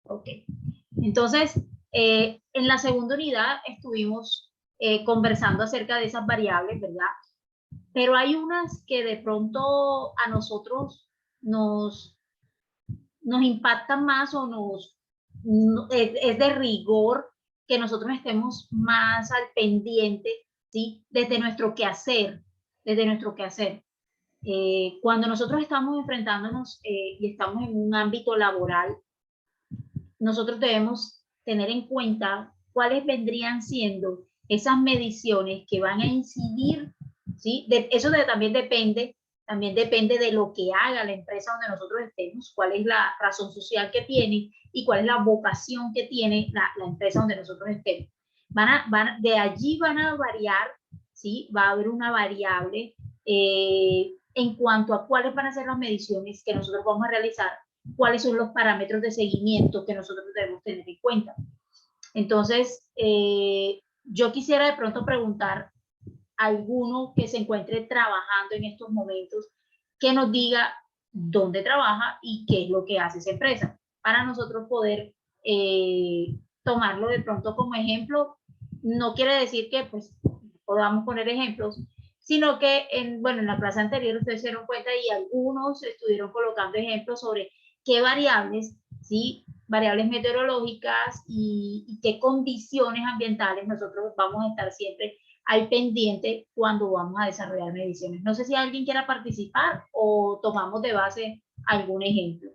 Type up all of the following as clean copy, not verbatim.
Ok. Entonces, en la segunda unidad estuvimos conversando acerca de esas variables, ¿verdad? Pero hay unas que de pronto a nosotros nos impactan más o es de rigor que nosotros estemos más al pendiente, ¿sí? Desde nuestro quehacer. Cuando nosotros estamos enfrentándonos y estamos en un ámbito laboral, nosotros debemos tener en cuenta cuáles vendrían siendo esas mediciones que van a incidir, ¿sí? También depende de lo que haga la empresa donde nosotros estemos, cuál es la razón social que tiene y cuál es la vocación que tiene la empresa donde nosotros estemos. De allí van a variar, ¿sí? Va a haber una variable en cuanto a cuáles van a ser las mediciones que nosotros vamos a realizar, cuáles son los parámetros de seguimiento que nosotros debemos tener en cuenta. Entonces, yo quisiera de pronto preguntar a alguno que se encuentre trabajando en estos momentos, que nos diga dónde trabaja y qué es lo que hace esa empresa, para nosotros poder tomarlo de pronto como ejemplo. No quiere decir que pues podamos poner ejemplos, sino que en la clase anterior ustedes se dieron cuenta y algunos estuvieron colocando ejemplos sobre qué variables, ¿sí? Variables meteorológicas y qué condiciones ambientales nosotros vamos a estar siempre al pendiente cuando vamos a desarrollar mediciones. No sé si alguien quiera participar o tomamos de base algún ejemplo.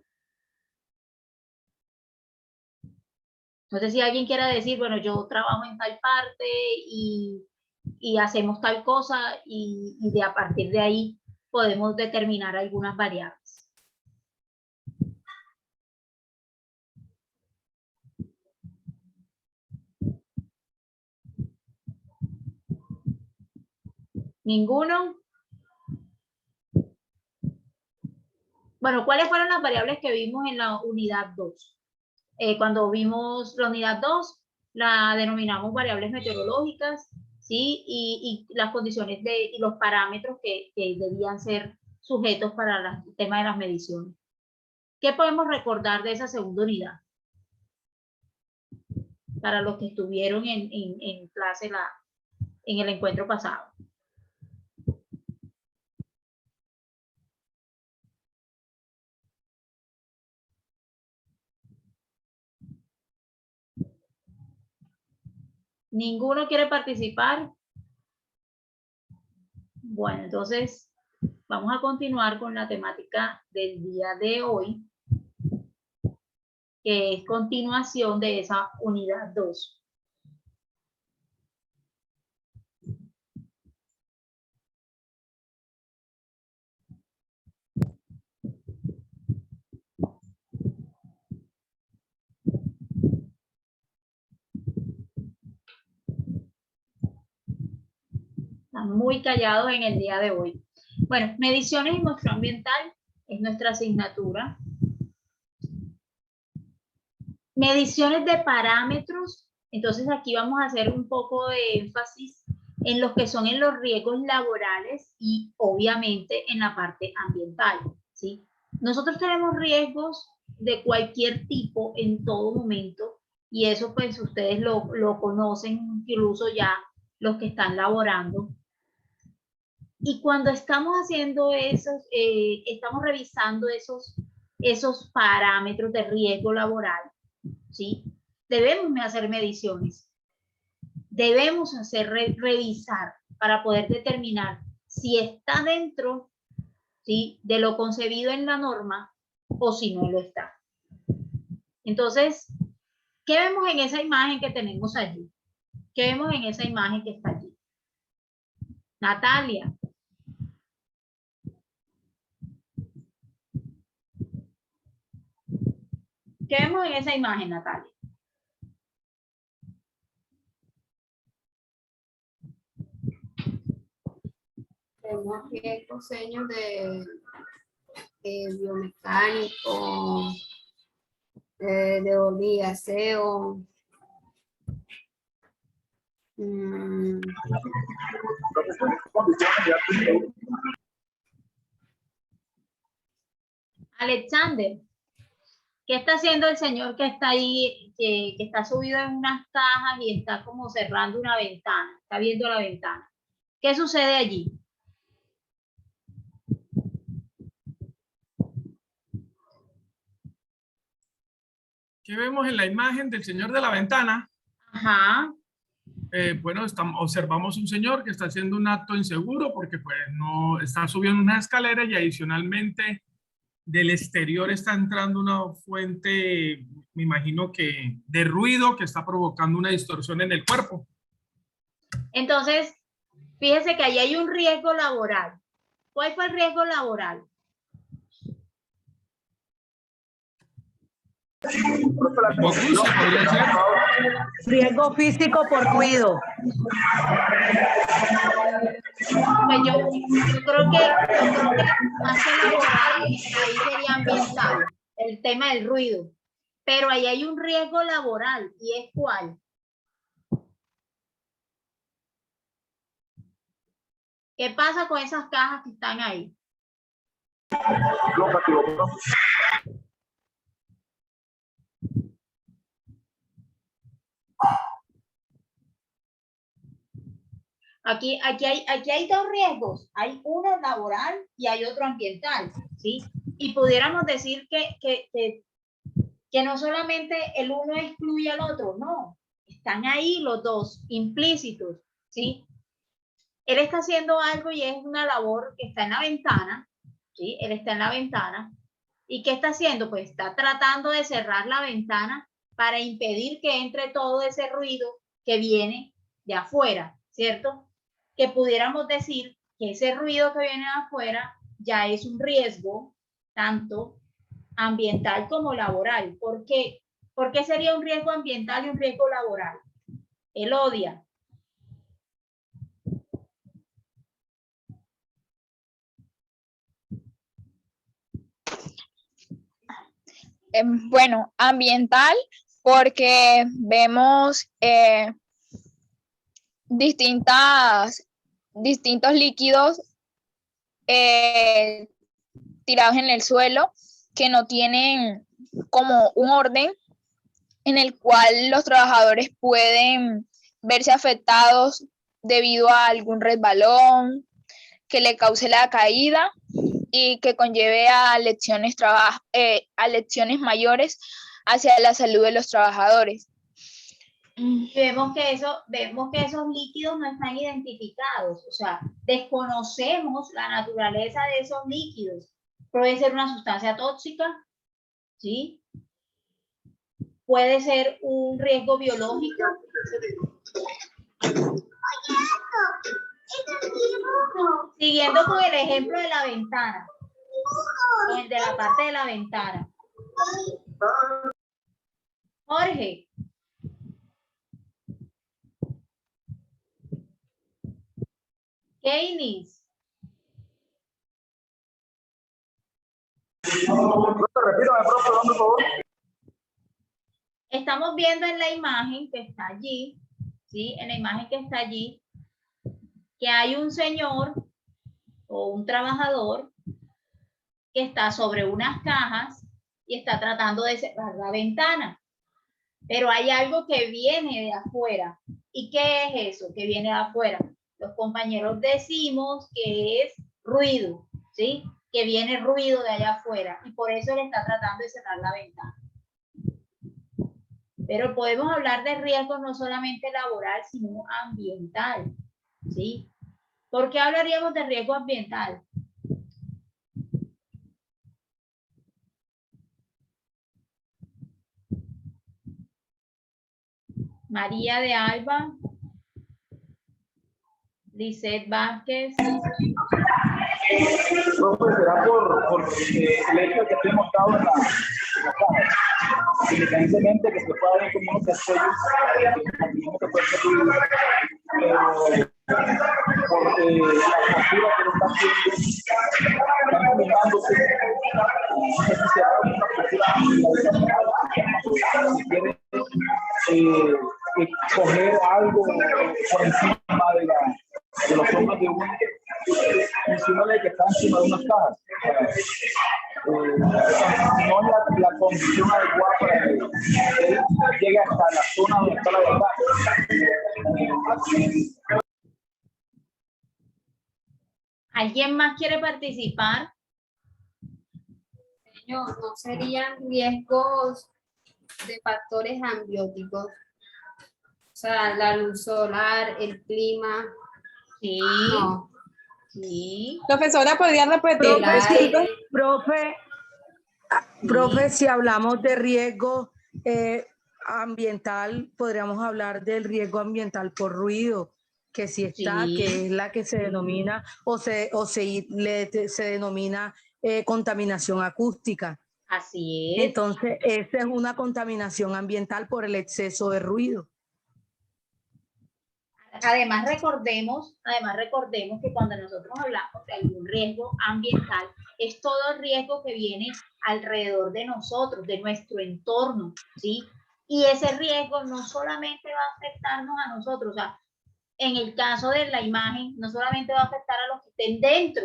No sé si alguien quiera decir, bueno, yo trabajo en tal parte y hacemos tal cosa y a partir de ahí podemos determinar algunas variables. ¿Ninguno? Bueno, ¿cuáles fueron las variables que vimos en la unidad 2? Cuando vimos la unidad 2, la denominamos variables meteorológicas, ¿sí? Y las condiciones y los parámetros que debían ser sujetos para el tema de las mediciones. ¿Qué podemos recordar de esa segunda unidad? Para los que estuvieron en clase en el encuentro pasado. ¿Ninguno quiere participar? Bueno, entonces vamos a continuar con la temática del día de hoy, que es continuación de esa unidad 2. Están muy callados en el día de hoy. Bueno, mediciones y muestreo ambiental es nuestra asignatura. Mediciones de parámetros. Entonces aquí vamos a hacer un poco de énfasis en los que son en los riesgos laborales y obviamente en la parte ambiental, ¿sí? Nosotros tenemos riesgos de cualquier tipo en todo momento y eso pues ustedes lo conocen incluso ya los que están laborando. Y cuando estamos haciendo estamos revisando esos parámetros de riesgo laboral, ¿sí? Debemos hacer mediciones, debemos revisar para poder determinar si está dentro, ¿sí?, de lo concebido en la norma o si no lo está. Entonces, ¿qué vemos en esa imagen que tenemos allí? ¿Qué vemos en esa imagen que está allí? Natalia. ¿Qué vemos en esa imagen, Natalia? Tenemos riesgos seños de biomecánico, de obligación. Alexander, ¿Qué está haciendo el señor que está ahí, que está subido en unas cajas y está como cerrando una ventana? Está viendo la ventana. ¿Qué sucede allí? ¿Qué vemos en la imagen del señor de la ventana? Ajá. Bueno, observamos un señor que está haciendo un acto inseguro porque pues no está subiendo una escalera y adicionalmente del exterior está entrando una fuente, me imagino que de ruido que está provocando una distorsión en el cuerpo. Entonces, fíjese que ahí hay un riesgo laboral. ¿Cuál fue el riesgo laboral? Riesgo físico por ruido. Pues yo creo que más que laboral, ahí sería ambiental, el tema del ruido. Pero ahí hay un riesgo laboral, ¿y es cuál? ¿Qué pasa con esas cajas que están ahí? Aquí hay dos riesgos. Hay uno laboral y hay otro ambiental, ¿sí? Y pudiéramos decir que no solamente el uno excluye al otro, no. Están ahí los dos, implícitos, ¿sí? Él está haciendo algo y es una labor que está en la ventana, ¿sí? Él está en la ventana. ¿Y qué está haciendo? Pues está tratando de cerrar la ventana para impedir que entre todo ese ruido que viene de afuera, ¿cierto? Que pudiéramos decir que ese ruido que viene de afuera ya es un riesgo tanto ambiental como laboral. ¿Por qué? ¿Por qué sería un riesgo ambiental y un riesgo laboral? Él odia. Bueno, ambiental, porque vemos distintos líquidos tirados en el suelo que no tienen como un orden en el cual los trabajadores pueden verse afectados debido a algún resbalón que le cause la caída y que conlleve a lesiones mayores hacia la salud de los trabajadores. Vemos que esos líquidos no están identificados, o sea, desconocemos la naturaleza de esos líquidos. Puede ser una sustancia tóxica, ¿sí? Puede ser un riesgo biológico. Siguiendo con el ejemplo de la ventana, con el de la parte de la ventana. Jorge. Keynes. Estamos viendo en la imagen que está allí, ¿sí? En la imagen que está allí, que hay un señor o un trabajador que está sobre unas cajas y está tratando de cerrar la ventana. Pero hay algo que viene de afuera. ¿Y qué es eso que viene de afuera? Los compañeros decimos que es ruido, ¿sí? Que viene ruido de allá afuera y por eso él está tratando de cerrar la ventana. Pero podemos hablar de riesgos no solamente laboral, sino ambiental, ¿sí? ¿Por qué hablaríamos de riesgo ambiental? María de Alba. Lisette Vázquez. No, pues será por el hecho de que estoy montado en la caja. Independientemente que se pueda ver como unos destellos, que puede ser, porque la postura que lo está haciendo, están comunicándose, si quiere coger algo por encima de los hombros de uno, mencionale que está encima de unas cajas. No la condición adecuada para que él llegue hasta la zona donde está la verdad. ¿Alguien más quiere participar? Señor, ¿no serían riesgos de factores ambióticos? O sea, la luz solar, el clima. Sí, No. sí. Profesora, ¿podría repetir? Profe, sí, aire. profe, si hablamos de riesgo ambiental, podríamos hablar del riesgo ambiental por ruido, que sí está, Sí. que es la que se denomina se denomina contaminación acústica. Así es. Entonces, esa es una contaminación ambiental por el exceso de ruido. Además recordemos que cuando nosotros hablamos de algún riesgo ambiental, es todo el riesgo que viene alrededor de nosotros, de nuestro entorno, ¿sí? Y ese riesgo no solamente va a afectarnos a nosotros, o sea, en el caso de la imagen, no solamente va a afectar a los que estén dentro,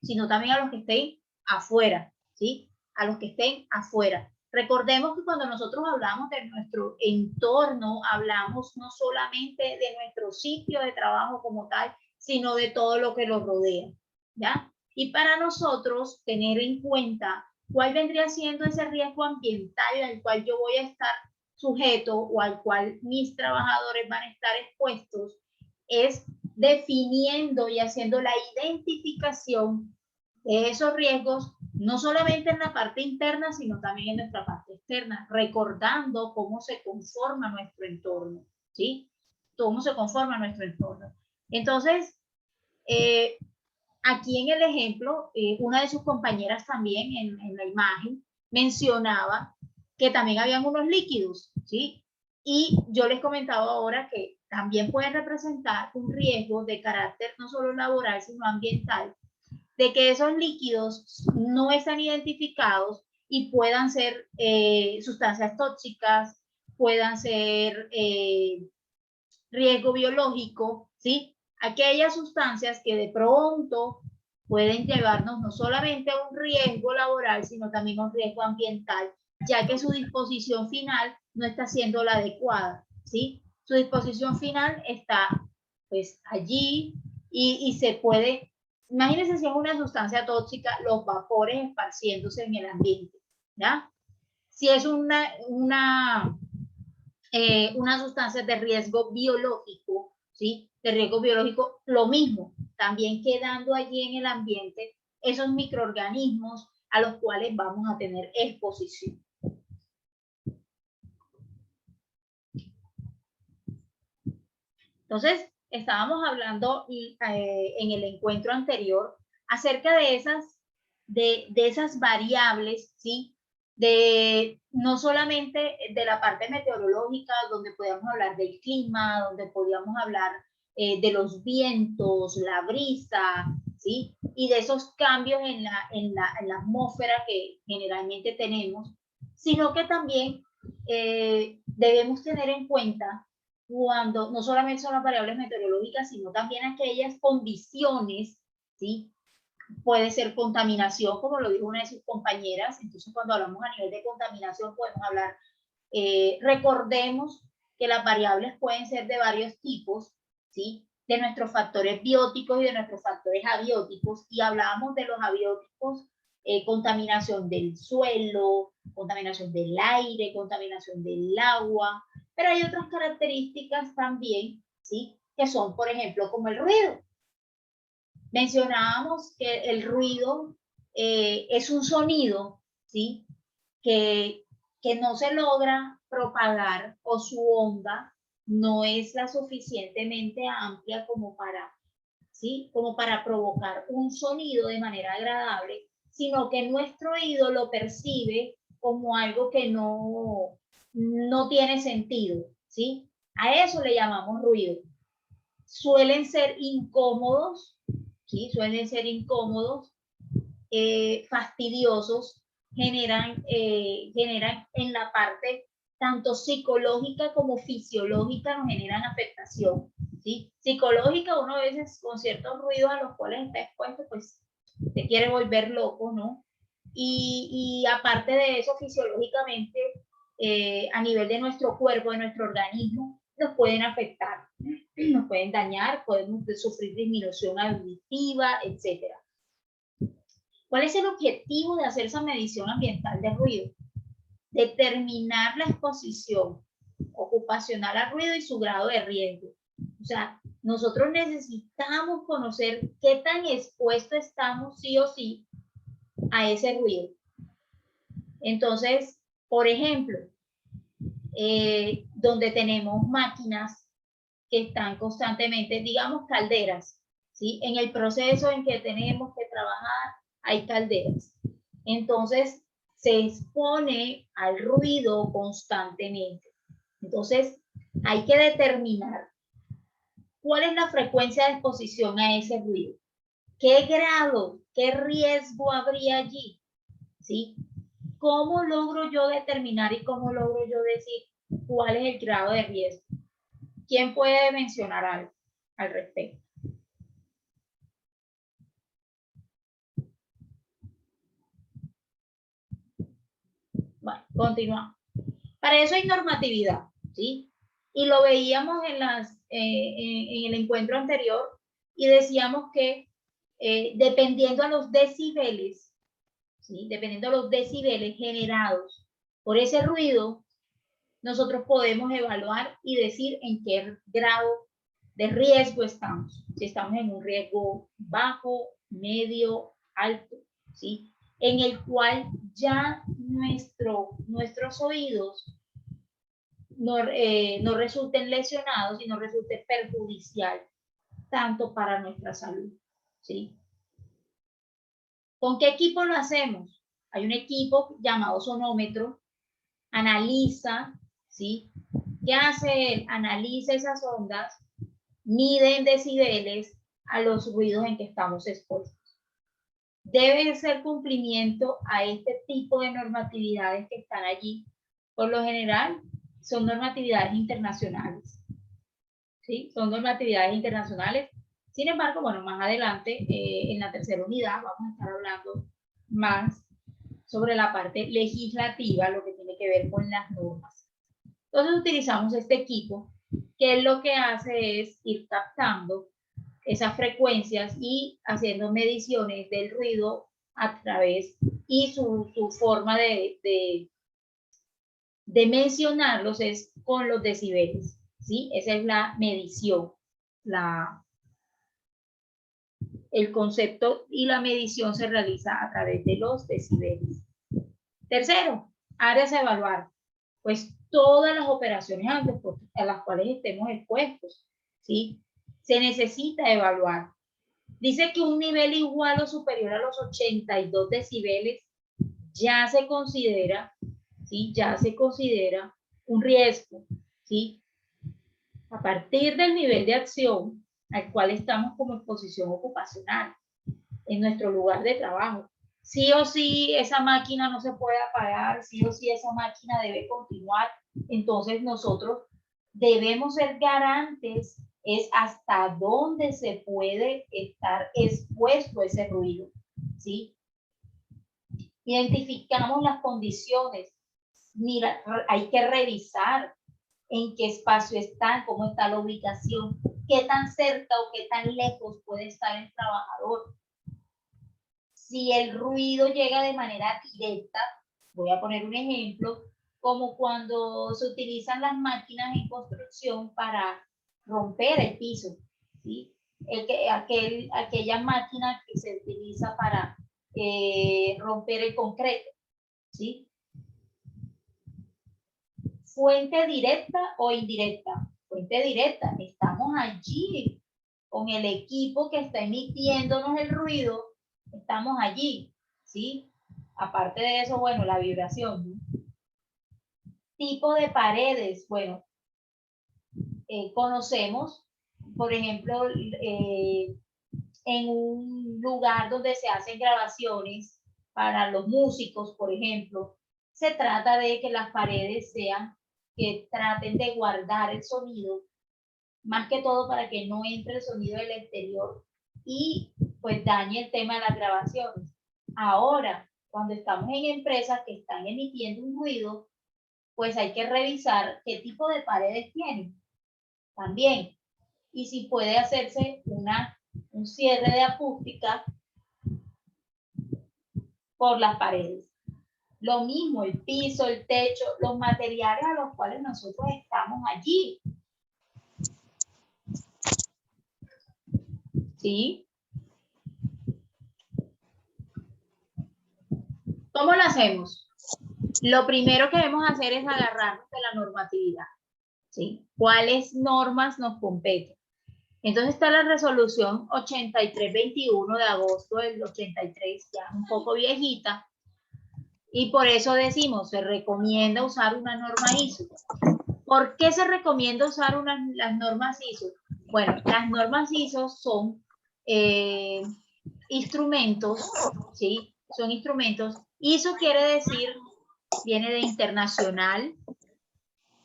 sino también a los que estén afuera, ¿sí? A los que estén afuera. Recordemos que cuando nosotros hablamos de nuestro entorno, hablamos no solamente de nuestro sitio de trabajo como tal, sino de todo lo que lo rodea, ¿ya? Y para nosotros tener en cuenta cuál vendría siendo ese riesgo ambiental al cual yo voy a estar sujeto o al cual mis trabajadores van a estar expuestos, es definiendo y haciendo la identificación de esos riesgos, no solamente en la parte interna, sino también en nuestra parte externa, recordando cómo se conforma nuestro entorno, ¿sí? Cómo se conforma nuestro entorno. Entonces, aquí en el ejemplo, una de sus compañeras también en la imagen mencionaba que también habían unos líquidos, ¿sí? Y yo les comentaba ahora que también pueden representar un riesgo de carácter no solo laboral, sino ambiental, de que esos líquidos no están identificados y puedan ser sustancias tóxicas, puedan ser riesgo biológico, ¿sí? Aquellas sustancias que de pronto pueden llevarnos no solamente a un riesgo laboral, sino también a un riesgo ambiental, ya que su disposición final no está siendo la adecuada, ¿sí? Su disposición final está pues allí y se puede, imagínense si es una sustancia tóxica, los vapores esparciéndose en el ambiente, ¿ya? Si es una sustancia de riesgo biológico, ¿sí? De riesgo biológico, lo mismo, también quedando allí en el ambiente esos microorganismos a los cuales vamos a tener exposición. Entonces, estábamos hablando en el encuentro anterior acerca de esas variables, ¿sí? De no solamente de la parte meteorológica, donde podíamos hablar del clima, donde podíamos hablar de los vientos, la brisa, ¿sí? Y de esos cambios en la atmósfera que generalmente tenemos, sino que también debemos tener en cuenta cuando no solamente son las variables meteorológicas, sino también aquellas condiciones, ¿sí? Puede ser contaminación, como lo dijo una de sus compañeras. Entonces, cuando hablamos a nivel de contaminación, podemos hablar, recordemos que las variables pueden ser de varios tipos, ¿sí? De nuestros factores bióticos y de nuestros factores abióticos, y hablábamos de los abióticos, contaminación del suelo, contaminación del aire, contaminación del agua, pero hay otras características también, ¿sí? Que son, por ejemplo, como el ruido. Mencionábamos que el ruido es un sonido, ¿sí? Que no se logra propagar, o su onda no es la suficientemente amplia como para, ¿sí? Como para provocar un sonido de manera agradable, sino que nuestro oído lo percibe como algo que no tiene sentido, ¿sí? A eso le llamamos ruido. Suelen ser incómodos, ¿sí? Suelen ser incómodos, fastidiosos, generan en la parte tanto psicológica como fisiológica, nos generan afectación, ¿sí? Psicológica, uno a veces con ciertos ruidos a los cuales está expuesto, pues te quiere volver loco, ¿no? y aparte de eso, fisiológicamente, a nivel de nuestro cuerpo, de nuestro organismo, nos pueden afectar, nos pueden dañar, podemos sufrir disminución auditiva, etc. ¿Cuál es el objetivo de hacer esa medición ambiental de ruido? Determinar la exposición ocupacional al ruido y su grado de riesgo. O sea, nosotros necesitamos conocer qué tan expuesto estamos sí o sí a ese ruido. Entonces, por ejemplo, donde tenemos máquinas que están constantemente, digamos calderas, ¿sí? En el proceso en que tenemos que trabajar hay calderas. Entonces, se expone al ruido constantemente. Entonces, hay que determinar cuál es la frecuencia de exposición a ese ruido. ¿Qué grado, qué riesgo habría allí? ¿Sí? ¿Cómo logro yo determinar y cómo logro yo decir cuál es el grado de riesgo? ¿Quién puede mencionar algo al respecto? Bueno, continuamos. Para eso hay normatividad, ¿sí? Y lo veíamos en el encuentro anterior y decíamos que dependiendo a los decibeles, ¿sí? Dependiendo de los decibeles generados por ese ruido, nosotros podemos evaluar y decir en qué grado de riesgo estamos. Si estamos en un riesgo bajo, medio, alto, ¿sí? En el cual ya nuestros oídos no resulten lesionados y no resulte perjudicial tanto para nuestra salud, ¿sí? ¿Con qué equipo lo hacemos? Hay un equipo llamado sonómetro, analiza, ¿sí? ¿Qué hace él? Analiza esas ondas, mide en decibeles a los ruidos en que estamos expuestos. Debe ser cumplimiento a este tipo de normatividades que están allí. Por lo general, son normatividades internacionales. ¿Sí? Son normatividades internacionales. Sin embargo, bueno, más adelante, en la tercera unidad, vamos a estar hablando más sobre la parte legislativa, lo que tiene que ver con las normas. Entonces utilizamos este equipo, que lo que hace es ir captando esas frecuencias y haciendo mediciones del ruido a través y su forma de mencionarlos es con los decibeles, ¿sí? Esa es la medición, el concepto y la medición se realiza a través de los decibeles. Tercero, áreas a evaluar, pues todas las operaciones a las cuales estemos expuestos, ¿sí? Se necesita evaluar. Dice que un nivel igual o superior a los 82 decibeles ya se considera, ¿sí? Ya se considera un riesgo, ¿sí? A partir del nivel de acción al cual estamos como exposición ocupacional en nuestro lugar de trabajo. Sí o sí esa máquina no se puede apagar, sí o sí esa máquina debe continuar. Entonces nosotros debemos ser garantes es hasta dónde se puede estar expuesto ese ruido, ¿sí? Identificamos las condiciones. Mira, hay que revisar en qué espacio están, cómo está la ubicación, qué tan cerca o qué tan lejos puede estar el trabajador. Si el ruido llega de manera directa, voy a poner un ejemplo, como cuando se utilizan las máquinas en construcción para romper el piso, ¿sí? Aquella máquina que se utiliza para romper el concreto, ¿sí? Fuente directa o indirecta. Fuente directa, estamos allí con el equipo que está emitiéndonos el ruido, estamos allí, ¿sí? Aparte de eso, bueno, la vibración, ¿no? Tipo de paredes, bueno, conocemos, por ejemplo, en un lugar donde se hacen grabaciones para los músicos, por ejemplo, se trata de que las paredes sean, que traten de guardar el sonido, más que todo para que no entre el sonido del exterior y pues dañe el tema de las grabaciones. Ahora, cuando estamos en empresas que están emitiendo un ruido, pues hay que revisar qué tipo de paredes tienen también. Y si puede hacerse un cierre de acústica por las paredes. Lo mismo, el piso, el techo, los materiales a los cuales nosotros estamos allí. ¿Sí? ¿Cómo lo hacemos? Lo primero que debemos hacer es agarrarnos de la normatividad. ¿Sí? ¿Cuáles normas nos competen? Entonces está la resolución 8321 de agosto del 83, ya un poco viejita, y por eso decimos, se recomienda usar una norma ISO. ¿Por qué se recomienda usar las normas ISO? Bueno, las normas ISO son instrumentos, ¿sí? Son instrumentos. ISO quiere decir, viene de internacional,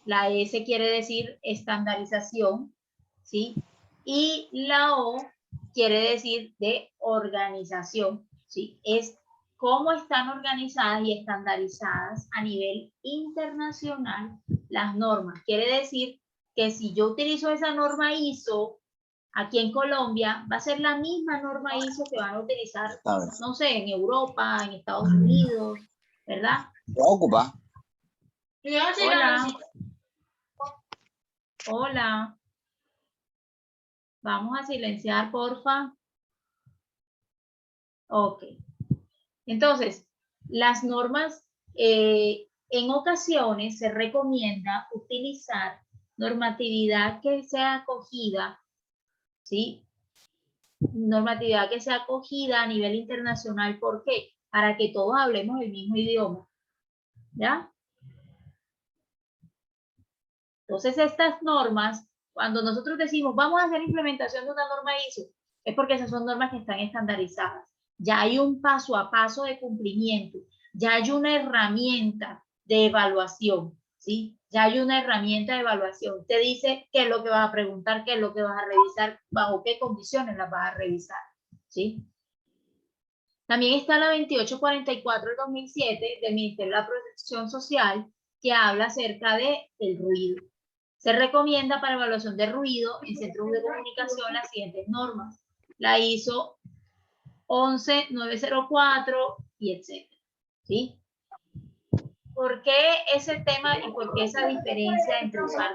la S quiere decir estandarización, ¿sí? Y la O quiere decir de organización, ¿sí? Es cómo están organizadas y estandarizadas a nivel internacional las normas. Quiere decir que si yo utilizo esa norma ISO aquí en Colombia, va a ser la misma norma ISO que van a utilizar, no sé, en Europa, en Estados Unidos, ¿verdad? Ocupa. Hola. Hola. Vamos a silenciar, porfa. Ok. Entonces, las normas, en ocasiones se recomienda utilizar normatividad que sea acogida, ¿sí? Normatividad que sea acogida a nivel internacional. ¿Por qué? Para que todos hablemos el mismo idioma. ¿Ya? Entonces, estas normas, cuando nosotros decimos, vamos a hacer implementación de una norma ISO, es porque esas son normas que están estandarizadas. Ya hay un paso a paso de cumplimiento, ya hay una herramienta de evaluación, ¿sí? Ya hay una herramienta de evaluación. Te dice qué es lo que vas a preguntar, qué es lo que vas a revisar, bajo qué condiciones las vas a revisar, ¿sí? También está la 2844 del 2007 del Ministerio de la Protección Social, que habla acerca del ruido. Se recomienda para evaluación de ruido en centros de comunicación las siguientes normas. La ISO 11904 y etcétera. ¿Sí? ¿Por qué ese tema y por qué esa diferencia entre usar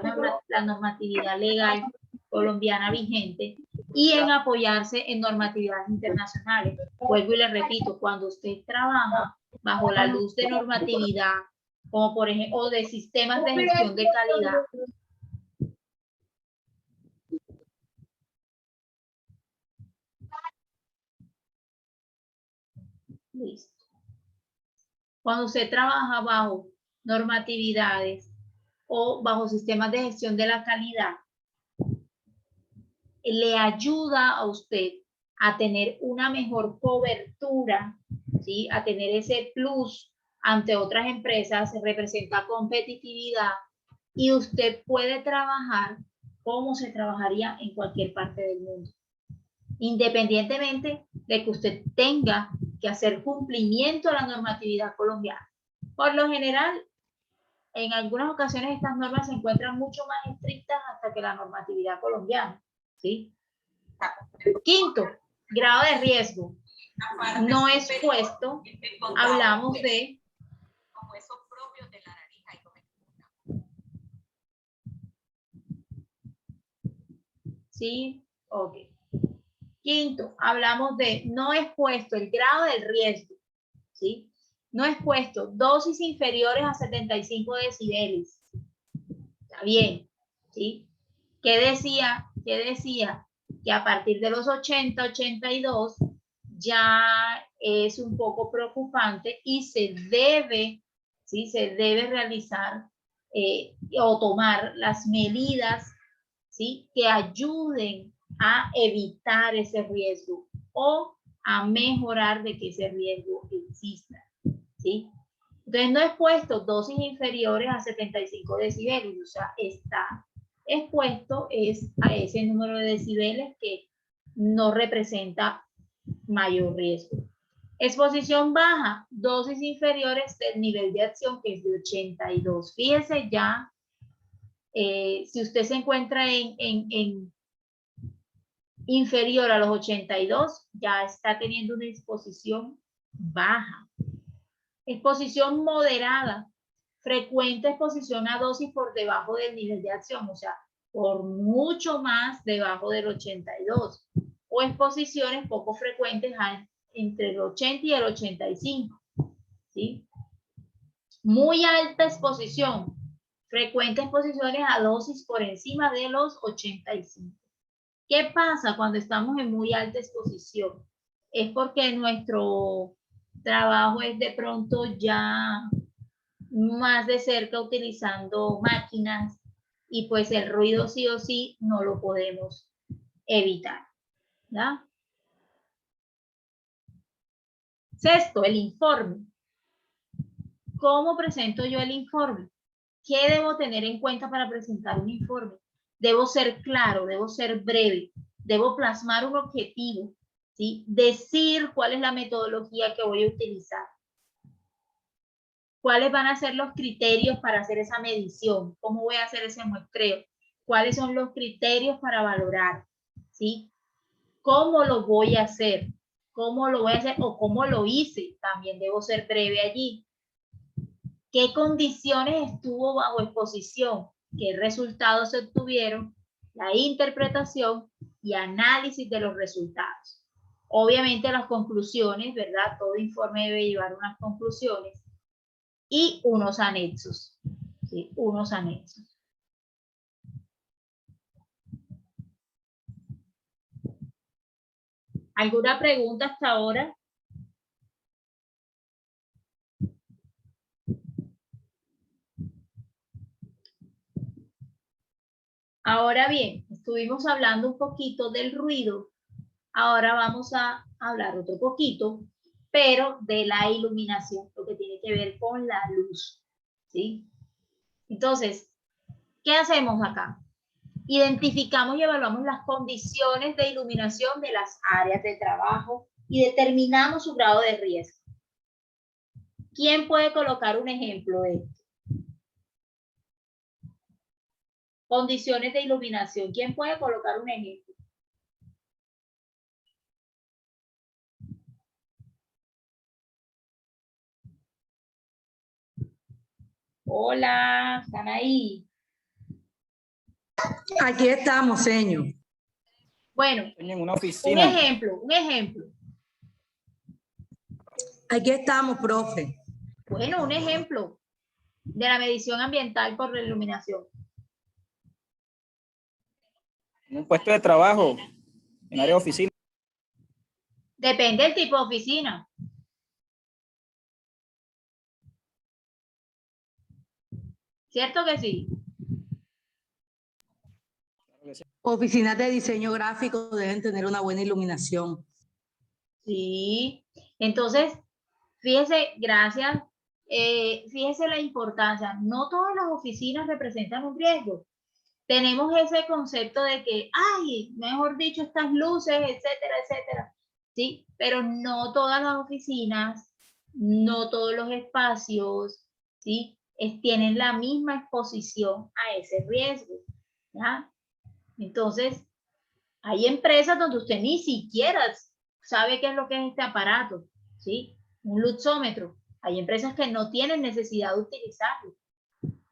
la normatividad legal colombiana vigente y en apoyarse en normatividades internacionales? Vuelvo y le repito, cuando usted trabaja bajo la luz de normatividad, como por ejemplo, o de sistemas de gestión de calidad, listo. Cuando usted trabaja bajo normatividades o bajo sistemas de gestión de la calidad, le ayuda a usted a tener una mejor cobertura, ¿sí? A tener ese plus ante otras empresas, representa competitividad y usted puede trabajar como se trabajaría en cualquier parte del mundo, independientemente de que usted tenga que hacer cumplimiento a la normatividad colombiana. Por lo general, en algunas ocasiones estas normas se encuentran mucho más estrictas hasta que la normatividad colombiana, ¿sí? Quinto, grado de riesgo. No expuesto, hablamos de ¿sí? Ok. Quinto, hablamos de no expuesto, el grado del riesgo, ¿sí? No expuesto, dosis inferiores a 75 decibeles. Está bien, ¿sí? ¿Qué decía? Que a partir de los 80, 82 ya es un poco preocupante y se debe, ¿sí? Se debe realizar o tomar las medidas, ¿sí? Que ayuden a evitar ese riesgo o a mejorar de que ese riesgo exista, ¿sí? Entonces no expuesto dosis inferiores a 75 decibeles, o sea, está expuesto es a ese número de decibeles que no representa mayor riesgo. Exposición baja, dosis inferiores del nivel de acción, que es de 82. Fíjese ya, si usted se encuentra en inferior a los 82, ya está teniendo una exposición baja. Exposición moderada, frecuente exposición a dosis por debajo del nivel de acción, o sea, por mucho más debajo del 82. O exposiciones poco frecuentes entre el 80 y el 85. ¿Sí? Muy alta exposición, frecuente exposiciones a dosis por encima de los 85. ¿Qué pasa cuando estamos en muy alta exposición? Es porque nuestro trabajo es de pronto ya más de cerca utilizando máquinas y pues el ruido sí o sí no lo podemos evitar. ¿Ya? Sexto, el informe. ¿Cómo presento yo el informe? ¿Qué debo tener en cuenta para presentar un informe? Debo ser claro, debo ser breve, debo plasmar un objetivo, ¿sí? Decir cuál es la metodología que voy a utilizar. ¿Cuáles van a ser los criterios para hacer esa medición? ¿Cómo voy a hacer ese muestreo? ¿Cuáles son los criterios para valorar? ¿Sí? ¿Cómo lo voy a hacer? ¿Cómo lo voy a hacer o cómo lo hice? También debo ser breve allí. ¿Qué condiciones estuvo bajo exposición? ¿Qué resultados se obtuvieron? La interpretación y análisis de los resultados. Obviamente las conclusiones, ¿verdad? Todo informe debe llevar unas conclusiones y unos anexos. ¿Sí? Unos anexos. ¿Alguna pregunta hasta ahora? Ahora bien, estuvimos hablando un poquito del ruido. Ahora vamos a hablar otro poquito, pero de la iluminación, lo que tiene que ver con la luz. ¿Sí? Entonces, ¿qué hacemos acá? Identificamos y evaluamos las condiciones de iluminación de las áreas de trabajo y determinamos su grado de riesgo. ¿Quién puede colocar un ejemplo de esto? Condiciones de iluminación. ¿Quién puede colocar un ejemplo? Hola, ¿están ahí? Aquí estamos, señor. Bueno, En una un oficina. ejemplo. Aquí estamos, profe. Bueno, un ejemplo de la medición ambiental por la iluminación. En un puesto de trabajo, en área de oficina. Depende del tipo de oficina. ¿Cierto que sí? Oficinas de diseño gráfico deben tener una buena iluminación. Sí. Entonces, fíjese, gracias. Fíjese la importancia. No todas las oficinas representan un riesgo. Tenemos ese concepto de que, ay, mejor dicho, estas luces, etcétera, etcétera. Sí, pero no todas las oficinas, no todos los espacios, ¿sí? Tienen la misma exposición a ese riesgo, ¿ya? Entonces, hay empresas donde usted ni siquiera sabe qué es lo que es este aparato, ¿sí? Un luxómetro. Hay empresas que no tienen necesidad de utilizarlo.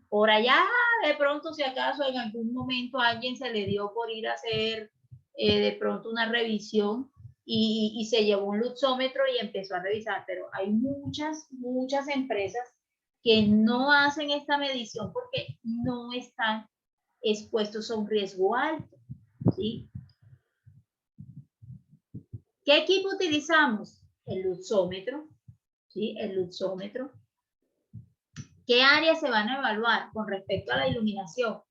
Por allá, de pronto, si acaso en algún momento a alguien se le dio por ir a hacer de pronto una revisión y se llevó un luxómetro y empezó a revisar, pero hay muchas empresas que no hacen esta medición porque no están expuestos a un riesgo alto, ¿sí? ¿Qué equipo utilizamos? El luxómetro, ¿sí? El luxómetro. ¿Qué áreas se van a evaluar con respecto a la iluminación?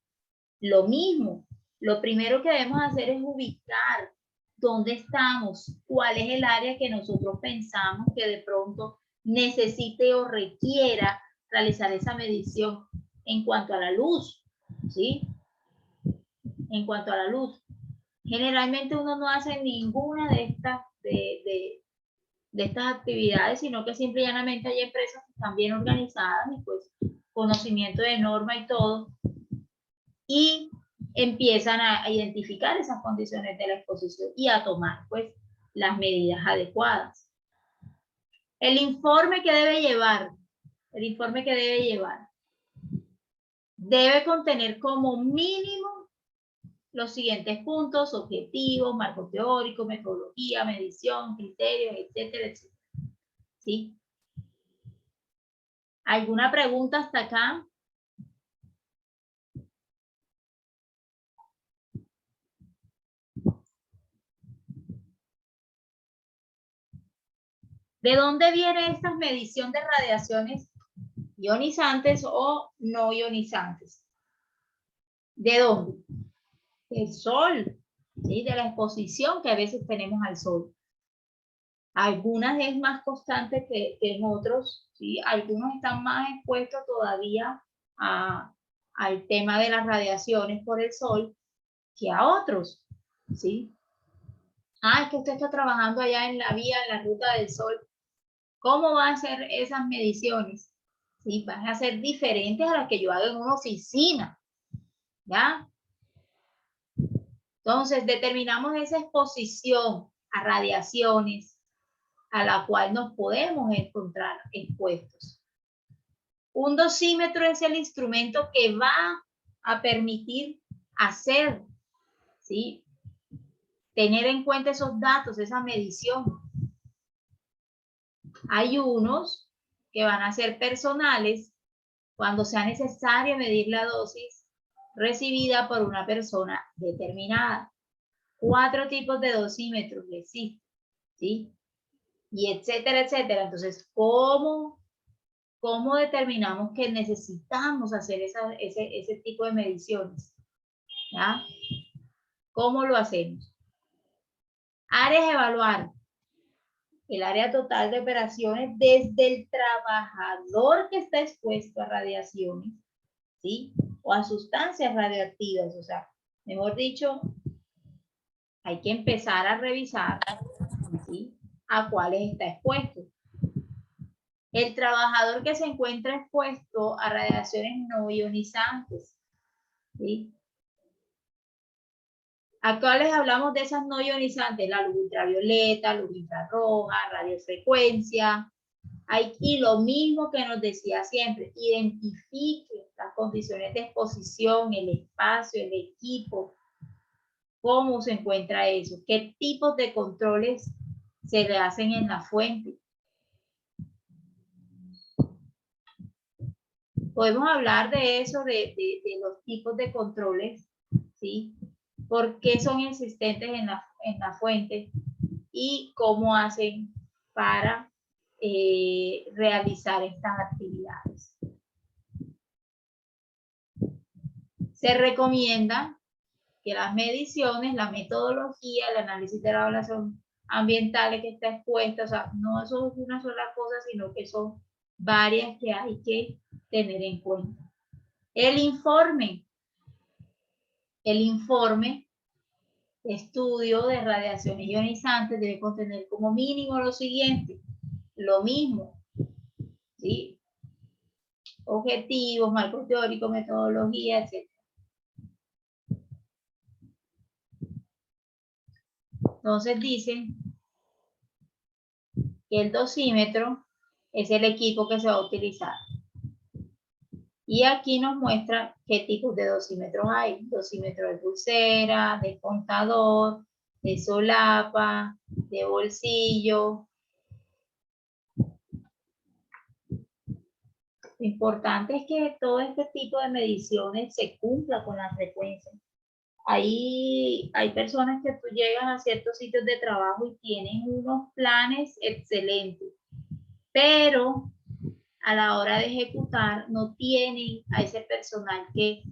Lo mismo, lo primero que debemos hacer es ubicar dónde estamos, cuál es el área que nosotros pensamos que de pronto necesite o requiera realizar esa medición en cuanto a la luz, ¿sí? En cuanto a la luz. Generalmente uno no hace ninguna de estas, de estas actividades, sino que simple y llanamente hay empresas que están bien organizadas y pues conocimiento de norma y todo, y empiezan a identificar esas condiciones de la exposición y a tomar pues las medidas adecuadas. El informe que debe llevar, debe contener como mínimo los siguientes puntos: objetivos, marco teórico, metodología, medición, criterios, etcétera, etcétera. ¿Sí? ¿Alguna pregunta hasta acá? ¿De dónde viene esta medición de radiaciones ionizantes o no ionizantes? ¿De dónde? Del sol, ¿sí? De la exposición que a veces tenemos al sol. Algunas es más constante que en otros, ¿sí? Algunos están más expuestos todavía al tema de las radiaciones por el sol que a otros, ¿sí? Es que usted está trabajando allá en la vía, en la ruta del sol. ¿Cómo va a hacer esas mediciones? ¿Sí? Van a ser diferentes a las que yo hago en una oficina, ¿ya? Entonces, determinamos esa exposición a radiaciones a la cual nos podemos encontrar expuestos. Un dosímetro es el instrumento que va a permitir hacer, ¿sí? Tener en cuenta esos datos, esa medición. Hay unos que van a ser personales cuando sea necesario medir la dosis recibida por una persona determinada. 4 tipos de dosímetros existen, ¿sí? Y etcétera, etcétera. Entonces, ¿cómo determinamos que necesitamos hacer ese tipo de mediciones? ¿Ya? ¿Cómo lo hacemos? Áreas a evaluar. El área total de operaciones desde el trabajador que está expuesto a radiaciones, ¿sí? O a sustancias radioactivas. O sea, mejor dicho, hay que empezar a revisar, ¿sí? A cuáles está expuesto. El trabajador que se encuentra expuesto a radiaciones no ionizantes, ¿sí? Acá les hablamos de esas no ionizantes: la luz ultravioleta, luz infrarroja, radiofrecuencia. Y lo mismo que nos decía siempre, identifique las condiciones de exposición, el espacio, el equipo, cómo se encuentra eso, qué tipos de controles se le hacen en la fuente. Podemos hablar de eso, de los tipos de controles, ¿sí? ¿Por qué son existentes en la fuente? Y cómo hacen para realizar estas actividades. Se recomienda que las mediciones, la metodología, el análisis de la evaluación ambiental que está expuesta, o sea, no son una sola cosa, sino que son varias que hay que tener en cuenta. El informe de estudio de radiaciones ionizantes debe contener como mínimo lo siguiente: lo mismo, ¿sí? Objetivos, marco teórico, metodología, etc. Entonces dicen que el dosímetro es el equipo que se va a utilizar. Y aquí nos muestra qué tipos de dosímetros hay: dosímetro de pulsera, de contador, de solapa, de bolsillo. Lo importante es que todo este tipo de mediciones se cumpla con la frecuencia. Hay personas que tú llegas a ciertos sitios de trabajo y tienen unos planes excelentes, pero a la hora de ejecutar no tienen a ese personal que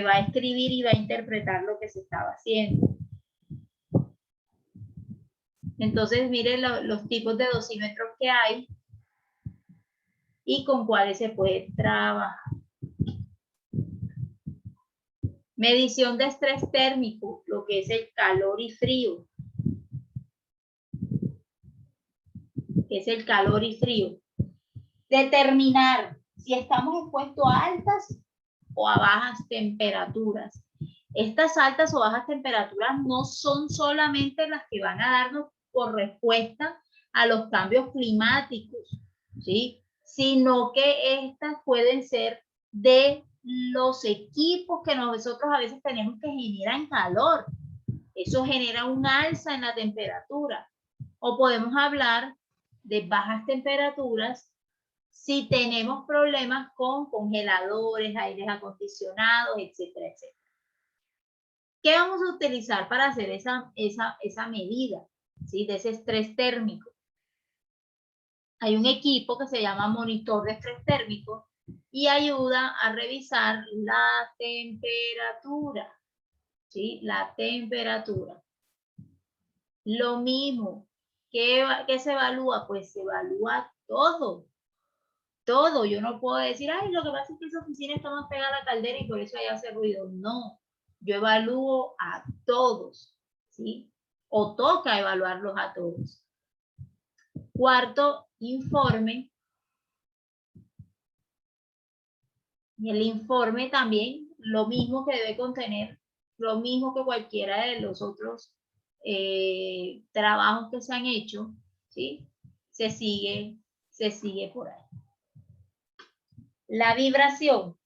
va a escribir y va a interpretar lo que se estaba haciendo. Entonces, miren los tipos de dosímetros que hay y con cuáles se puede trabajar. Medición de estrés térmico, lo que es el calor y frío. que es el calor y frío. Determinar si estamos expuestos a altas o a bajas temperaturas. Estas altas o bajas temperaturas no son solamente las que van a darnos por respuesta a los cambios climáticos, ¿sí? Sino que estas pueden ser de los equipos que nosotros a veces tenemos que generan calor. Eso genera un alza en la temperatura. O podemos hablar de bajas temperaturas si tenemos problemas con congeladores, aires acondicionados, etcétera, etcétera. ¿Qué vamos a utilizar para hacer esa medida, ¿sí? De ese estrés térmico? Hay un equipo que se llama monitor de estrés térmico y ayuda a revisar la temperatura, ¿sí? La temperatura. Lo mismo, ¿qué se evalúa? Pues se evalúa todo. Todo. Yo no puedo decir, ay, lo que pasa es que esa oficina está más pegada a la caldera y por eso ahí hace ruido. No, yo evalúo a todos, ¿sí? O toca evaluarlos a todos. Cuarto, informe. Y el informe también, lo mismo que debe contener, lo mismo que cualquiera de los otros trabajos que se han hecho, ¿sí? Se sigue por ahí. La vibración.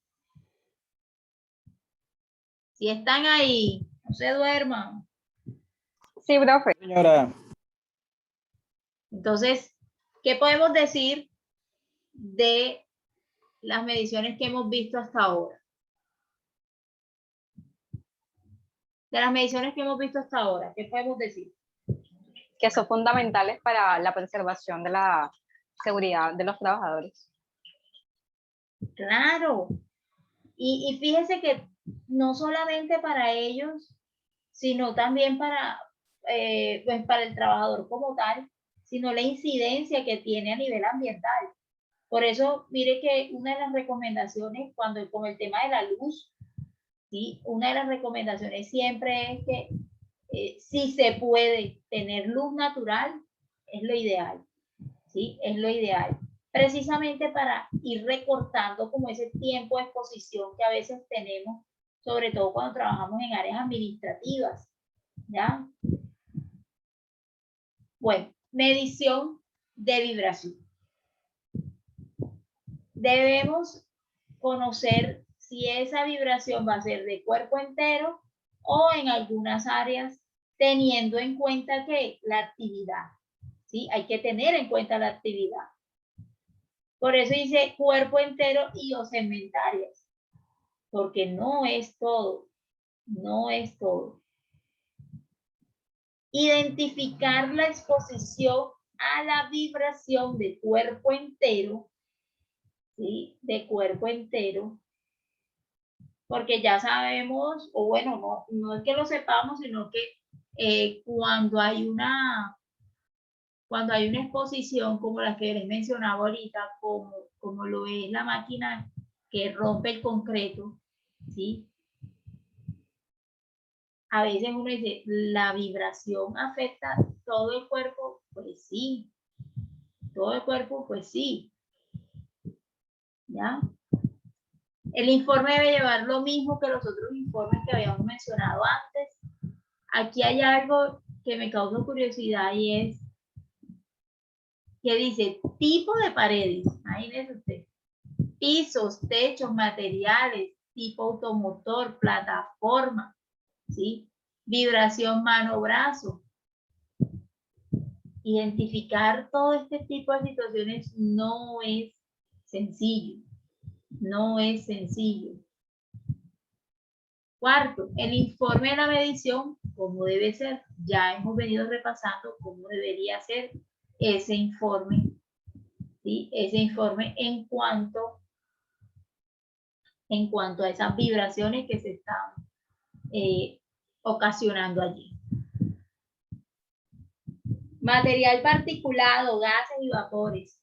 Si están ahí, no se duerman. Sí, profe. Señora. Entonces, ¿qué podemos decir de las mediciones que hemos visto hasta ahora? De las mediciones que hemos visto hasta ahora, ¿qué podemos decir? Que son fundamentales para la preservación de la seguridad de los trabajadores. Claro. Y fíjese que no solamente para ellos, sino también pues para el trabajador como tal, sino la incidencia que tiene a nivel ambiental. Por eso, mire que una de las recomendaciones, con el tema de la luz, ¿sí? Una de las recomendaciones siempre es que si se puede tener luz natural, es lo ideal, ¿sí? Es lo ideal. Precisamente para ir recortando como ese tiempo de exposición que a veces tenemos, sobre todo cuando trabajamos en áreas administrativas, ¿ya? Bueno, medición de vibración. Debemos conocer si esa vibración va a ser de cuerpo entero o en algunas áreas, teniendo en cuenta que la actividad, ¿sí? Hay que tener en cuenta la actividad. Por eso dice cuerpo entero y o segmentarias, porque no es todo, no es todo. Identificar la exposición a la vibración de cuerpo entero, ¿sí? De cuerpo entero, porque ya sabemos, o bueno, no es que lo sepamos, sino que cuando hay una exposición como la que les mencionaba ahorita, como lo es la máquina que rompe el concreto, ¿sí? A veces uno dice, ¿la vibración afecta todo el cuerpo? Pues sí. Todo el cuerpo, pues sí. ¿Ya? El informe debe llevar lo mismo que los otros informes que habíamos mencionado antes. Aquí hay algo que me causa curiosidad y es que dice tipo de paredes. Imagínese usted. Pisos, techos, materiales, tipo automotor, plataforma, ¿sí? Vibración mano-brazo. Identificar todo este tipo de situaciones no es sencillo. No es sencillo. Cuarto, el informe de la medición, ¿cómo debe ser? Ya hemos venido repasando cómo debería ser ese informe, ¿sí? Ese informe en cuanto a esas vibraciones que se están ocasionando allí. Material particulado, gases y vapores.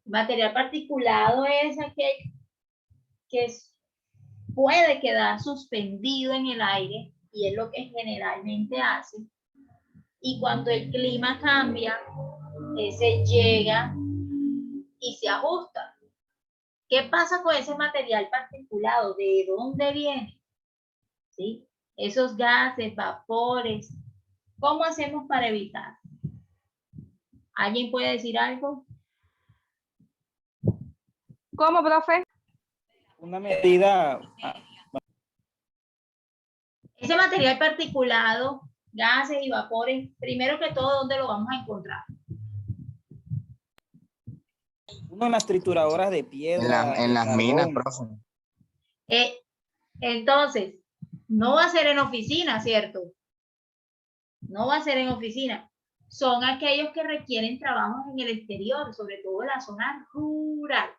Material particulado es aquel que puede quedar suspendido en el aire y es lo que generalmente hace. Y cuando el clima cambia, ese llega y se ajusta. ¿Qué pasa con ese material particulado? ¿De dónde viene? ¿Sí? Esos gases, vapores. ¿Cómo hacemos para evitar? ¿Alguien puede decir algo? ¿Cómo, profe? Una medida, Ese material particulado, gases y vapores, primero que todo, ¿dónde lo vamos a encontrar? uno en las trituradoras de piedra, En de las minas, carbón. profe. Entonces, no va a ser en oficina, ¿cierto? No va a ser en oficina. Son aquellos que requieren trabajos en el exterior, sobre todo en la zona rural.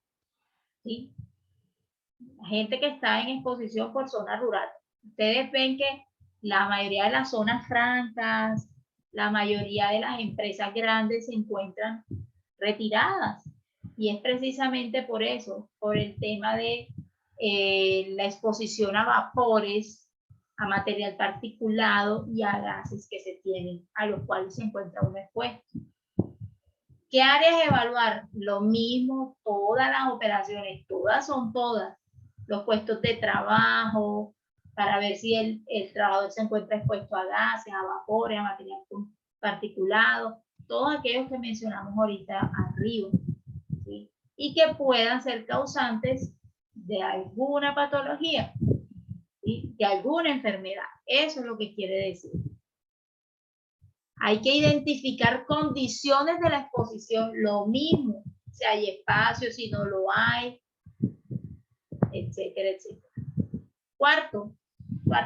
¿Sí? La gente que está en exposición por zona rural. Ustedes ven que la mayoría de las zonas francas, la mayoría de las empresas grandes se encuentran retiradas. Y es precisamente por eso, por el tema de la exposición a vapores, a material particulado y a gases que se tienen, a los cuales se encuentra uno expuesto. ¿Qué áreas evaluar? Lo mismo, todas las operaciones, todas son todas. Los puestos de trabajo, para ver si el trabajador se encuentra expuesto a gases, a vapores, a material particulado, todos aquellos que mencionamos ahorita arriba, ¿sí? Y que puedan ser causantes de alguna patología, ¿sí? De alguna enfermedad. Eso es lo que quiere decir. Hay que identificar condiciones de la exposición, lo mismo, si hay espacio, si no lo hay, etcétera, etcétera. Cuarto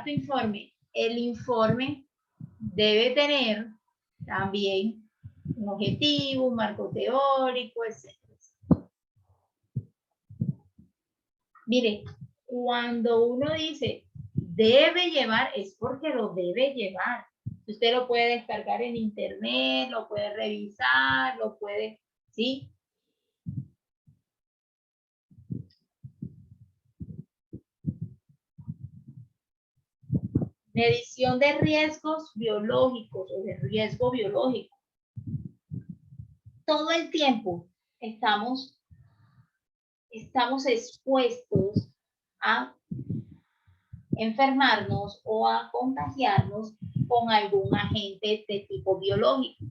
informe. El informe debe tener también un objetivo, un marco teórico, etcétera. Mire, cuando uno dice debe llevar, es porque lo debe llevar. Usted lo puede descargar en internet, lo puede revisar, lo puede, ¿sí? Medición de riesgos biológicos o de riesgo biológico. Todo el tiempo estamos expuestos a enfermarnos o a contagiarnos con algún agente de tipo biológico.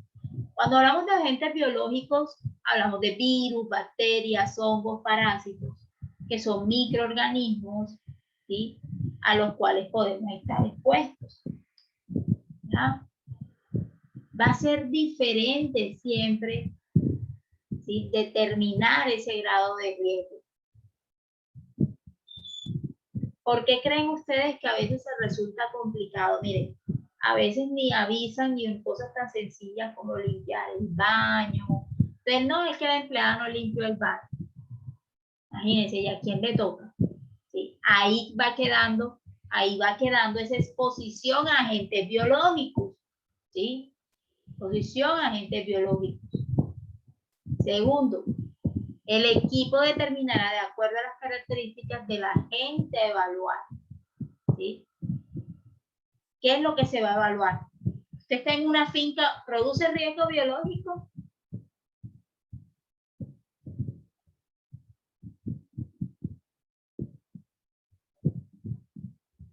Cuando hablamos de agentes biológicos, hablamos de virus, bacterias, hongos, parásitos, que son microorganismos, ¿sí? A los cuales podemos estar expuestos. ¿Ya? Va a ser diferente siempre, ¿sí? Determinar ese grado de riesgo. ¿Por qué creen ustedes que a veces se resulta complicado? Miren, a veces ni avisan ni en cosas tan sencillas como limpiar el baño. Entonces, no es que la empleada no limpió el baño. Imagínense, ¿y a quién le toca? ¿Sí? Ahí va quedando esa exposición a agentes biológicos. ¿Sí? Exposición a agentes biológicos. Segundo, el equipo determinará de acuerdo a las características del agente a evaluar. ¿Sí? ¿Qué es lo que se va a evaluar? Usted está en una finca, ¿produce riesgo biológico?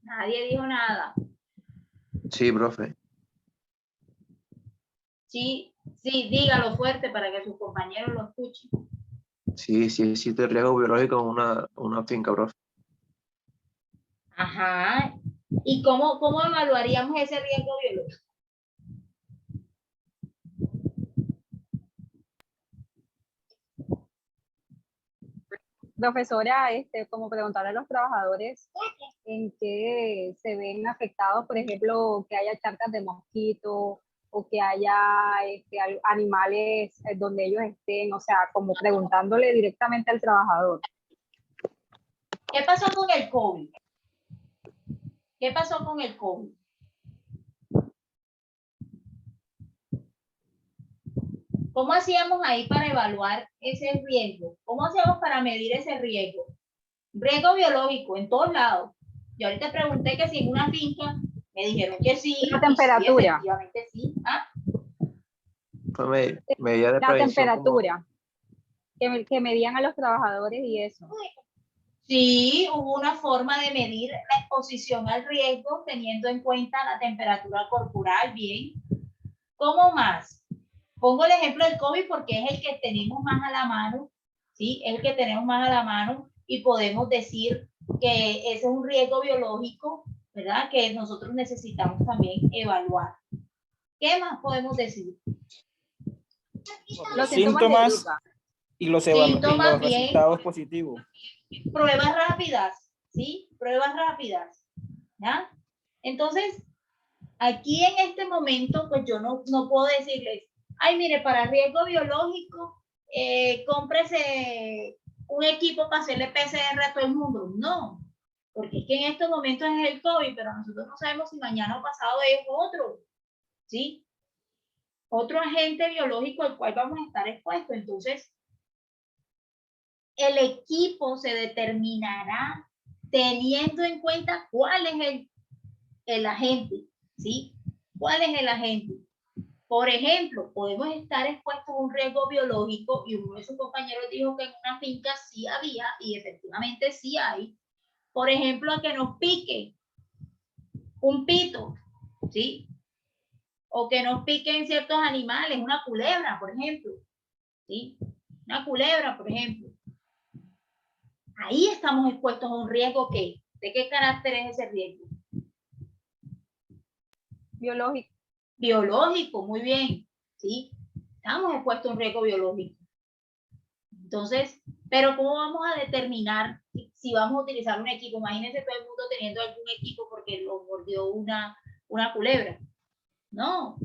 Nadie dijo nada. Sí, profe. Sí, dígalo fuerte para que sus compañeros lo escuchen. Sí, existe riesgo biológico en una finca, profe. Ajá. ¿Y cómo evaluaríamos ese riesgo biológico? Profesora, como preguntarle a los trabajadores en qué se ven afectados, por ejemplo, que haya charcas de mosquito o que haya animales donde ellos estén, o sea, como preguntándole directamente al trabajador. ¿Qué pasó con el COVID? ¿Qué pasó con el COVID? ¿Cómo hacíamos ahí para evaluar ese riesgo? ¿Cómo hacíamos para medir ese riesgo? Riesgo biológico en todos lados. Yo ahorita pregunté que si en una finca, me dijeron que sí. La temperatura. Sí, efectivamente sí. ¿Ah? Fue medida de La prevención como- temperatura, que medían a los trabajadores y eso. Sí, hubo una forma de medir la exposición al riesgo teniendo en cuenta la temperatura corporal, bien. ¿Cómo más? Pongo el ejemplo del COVID porque es el que tenemos más a la mano, ¿sí? Es el que tenemos más a la mano y podemos decir que ese es un riesgo biológico, ¿verdad? Que nosotros necesitamos también evaluar. ¿Qué más podemos decir? Los síntomas de Síntomas gripa. y los, Síntomas, los bien. resultados positivos. Pruebas rápidas, ¿sí? Pruebas rápidas, ¿ya? Entonces, aquí en este momento, pues yo no puedo decirles, ay, mire, para riesgo biológico, cómprese un equipo para hacerle PCR a todo el mundo. No, porque es que en estos momentos es el COVID, pero nosotros no sabemos si mañana o pasado es otro, ¿sí? Otro agente biológico al cual vamos a estar expuestos. Entonces, el equipo se determinará teniendo en cuenta cuál es el agente, ¿sí? ¿Cuál es el agente? Por ejemplo, podemos estar expuestos a un riesgo biológico y uno de sus compañeros dijo que en una finca sí había, y efectivamente sí hay. Por ejemplo, a que nos pique un pito, ¿sí? O que nos piquen ciertos animales, una culebra, por ejemplo, ¿sí? Una culebra, por ejemplo. Ahí estamos expuestos a un riesgo que, ¿de qué carácter es ese riesgo? Biológico. Biológico, muy bien, ¿sí? Estamos expuestos a un riesgo biológico. Entonces, pero ¿cómo vamos a determinar si vamos a utilizar un equipo? Imagínense todo el mundo teniendo algún equipo porque lo mordió una culebra. No,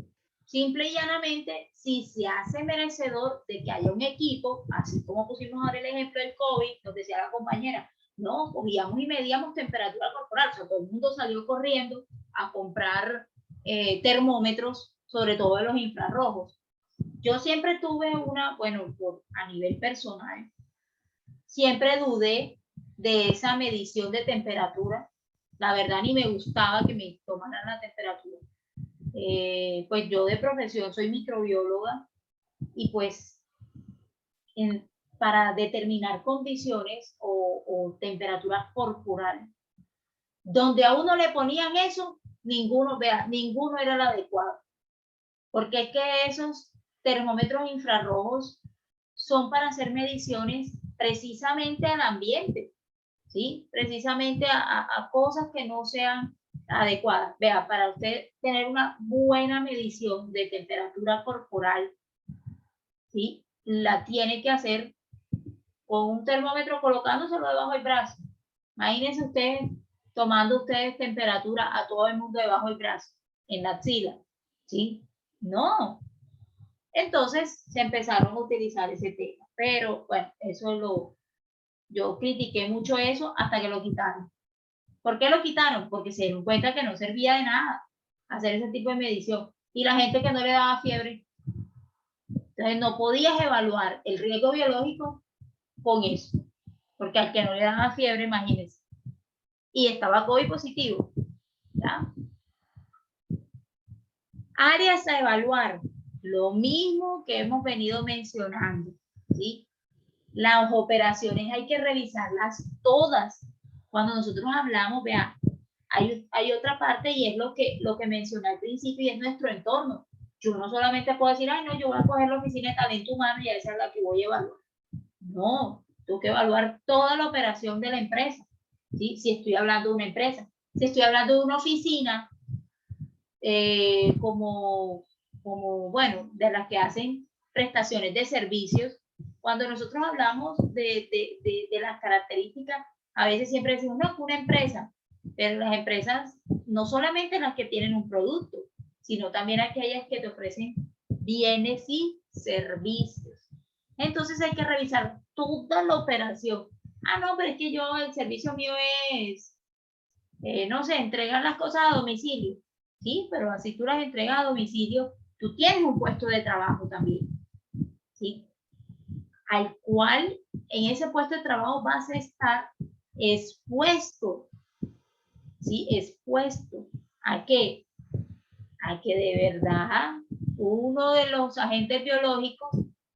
simple y llanamente, si se hace merecedor de que haya un equipo, así como pusimos ahora el ejemplo del COVID, nos decía la compañera, no, cogíamos y medíamos temperatura corporal, o sea, todo el mundo salió corriendo a comprar termómetros, sobre todo de los infrarrojos. Yo siempre tuve a nivel personal, siempre dudé de esa medición de temperatura. La verdad ni me gustaba que me tomaran la temperatura. Pues yo de profesión soy microbióloga y pues para determinar condiciones o temperatura corporal, donde a uno le ponían eso, ninguno era el adecuado. Porque es que esos termómetros infrarrojos son para hacer mediciones precisamente al ambiente, ¿sí? Precisamente a cosas que no sean adecuadas. Vea, para usted tener una buena medición de temperatura corporal, ¿sí? La tiene que hacer con un termómetro colocándoselo debajo del brazo. Imagínense ustedes tomando ustedes temperatura a todo el mundo debajo del brazo, en la axila, ¿sí? No. Entonces se empezaron a utilizar ese tema, pero bueno, yo critiqué mucho eso hasta que lo quitaron. ¿Por qué lo quitaron? Porque se dieron cuenta que no servía de nada hacer ese tipo de medición. Y la gente que no le daba fiebre, entonces no podías evaluar el riesgo biológico con eso, porque al que no le daba fiebre, imagínense, y estaba COVID positivo, ¿ya? Áreas a evaluar, lo mismo que hemos venido mencionando, ¿sí? Las operaciones hay que revisarlas todas. Cuando nosotros hablamos, vea, hay otra parte y es lo que mencioné al principio y es nuestro entorno. Yo no solamente puedo decir, ay, no, yo voy a coger la oficina de talento humano y esa es la que voy a evaluar. No, tengo que evaluar toda la operación de la empresa, ¿sí? Si estoy hablando de una empresa. Si estoy hablando de una oficina, bueno, de las que hacen prestaciones de servicios, cuando nosotros hablamos de las características, a veces siempre decimos, no, una empresa, pero las empresas, no solamente las que tienen un producto, sino también aquellas que te ofrecen bienes y servicios. Entonces hay que revisar toda la operación. Ah, no, pero es que el servicio mío es, no sé, entregar las cosas a domicilio. Sí, pero así tú las entregas a domicilio, tú tienes un puesto de trabajo también, ¿sí? Al cual en ese puesto de trabajo vas a estar expuesto, ¿sí? Expuesto a que de verdad uno de los agentes biológicos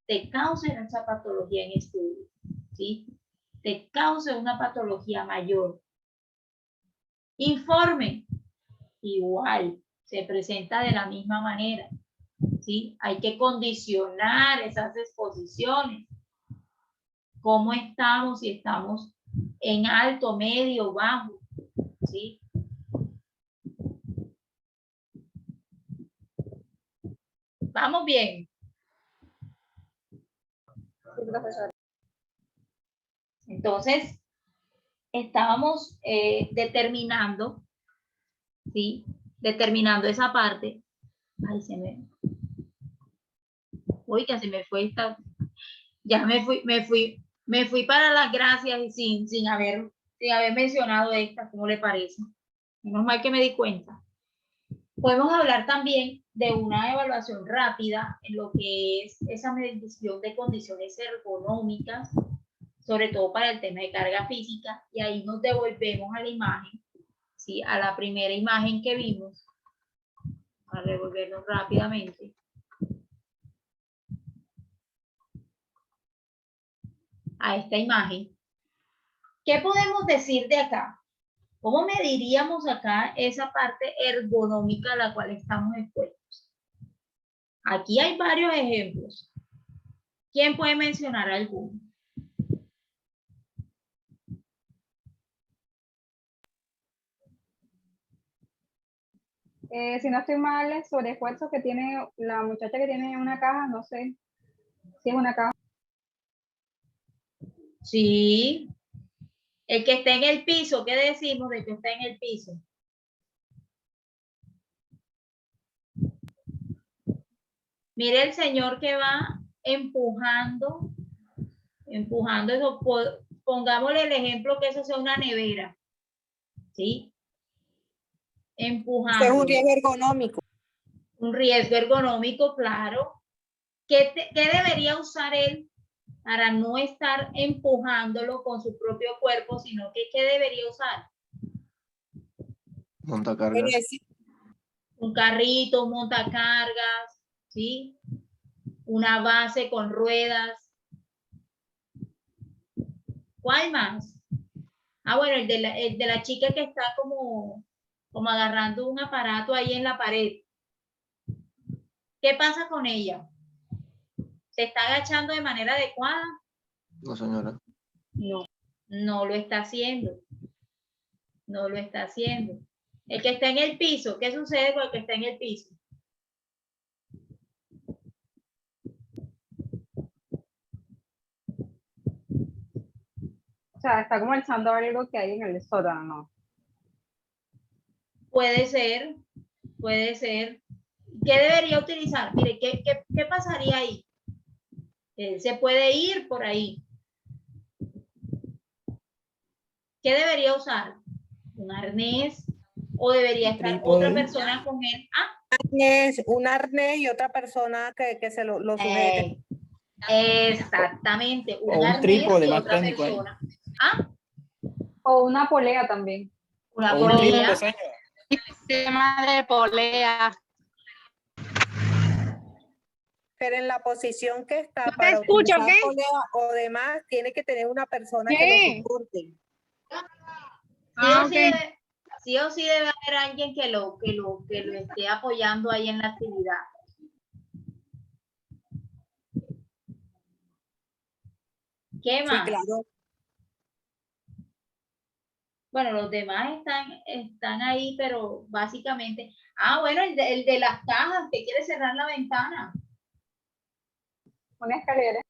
te cause esa patología en estudio, ¿sí? Te cause una patología mayor. Informe, igual, se presenta de la misma manera, ¿sí? Hay que condicionar esas exposiciones. ¿Cómo estamos? Si estamos en alto, medio, bajo, ¿sí? ¿Vamos bien? Sí, profesor. Entonces, estábamos determinando, ¿sí? Determinando esa parte. Ay, oiga, se me fue esta, ya me fui para las gracias y sin haber mencionado esta, ¿cómo le parece? Menos mal que me di cuenta. Podemos hablar también de una evaluación rápida en lo que es esa medición de condiciones ergonómicas, sobre todo para el tema de carga física, y ahí nos devolvemos a la imagen, ¿sí? A la primera imagen que vimos, a devolvernos rápidamente. A esta imagen. ¿Qué podemos decir de acá? ¿Cómo mediríamos acá esa parte ergonómica a la cual estamos expuestos? Aquí hay varios ejemplos. ¿Quién puede mencionar alguno? Si no estoy mal, el sobreesfuerzo que tiene la muchacha que tiene una caja, no sé si es una caja. Sí. El que está en el piso, ¿qué decimos de que está en el piso? Mire el señor que va empujando eso. Pongámosle el ejemplo que eso sea una nevera, ¿sí? Empujando. Es un riesgo ergonómico. Un riesgo ergonómico, claro. ¿Qué debería usar él para no estar empujándolo con su propio cuerpo, sino que qué debería usar? Montacargas. Un carrito, un montacargas, ¿sí? Una base con ruedas. ¿Cuál más? Ah, bueno, el de la chica que está como agarrando un aparato ahí en la pared. ¿Qué pasa con ella? ¿Se está agachando de manera adecuada? No, señora. No, no lo está haciendo. No lo está haciendo. El que está en el piso, ¿qué sucede con el que está en el piso? O sea, está como alzando algo que hay en el sótano, ¿no? Puede ser, puede ser. ¿Qué debería utilizar? Mire, ¿qué pasaría ahí? Él se puede ir por ahí. ¿Qué debería usar? ¿Un arnés? ¿O debería estar otra persona con él? Ah, Un arnés y otra persona que se lo sujete. Exactamente. O un arnés trípode y más otra técnico, ¿eh? persona. Ah, O una polea también. una O un polea. trípode, señor. Sistema de polea. Pero en la posición que está ¿No te para escucho, utilizar qué? polea o demás, tiene que tener una persona que ¿Qué? lo soporte. Sí o sí debe haber alguien que lo esté apoyando ahí en la actividad. ¿Qué más? Sí, claro. Bueno, los demás están ahí, pero básicamente. Ah, bueno, el de las cajas, que quiere cerrar la ventana. Una escalera.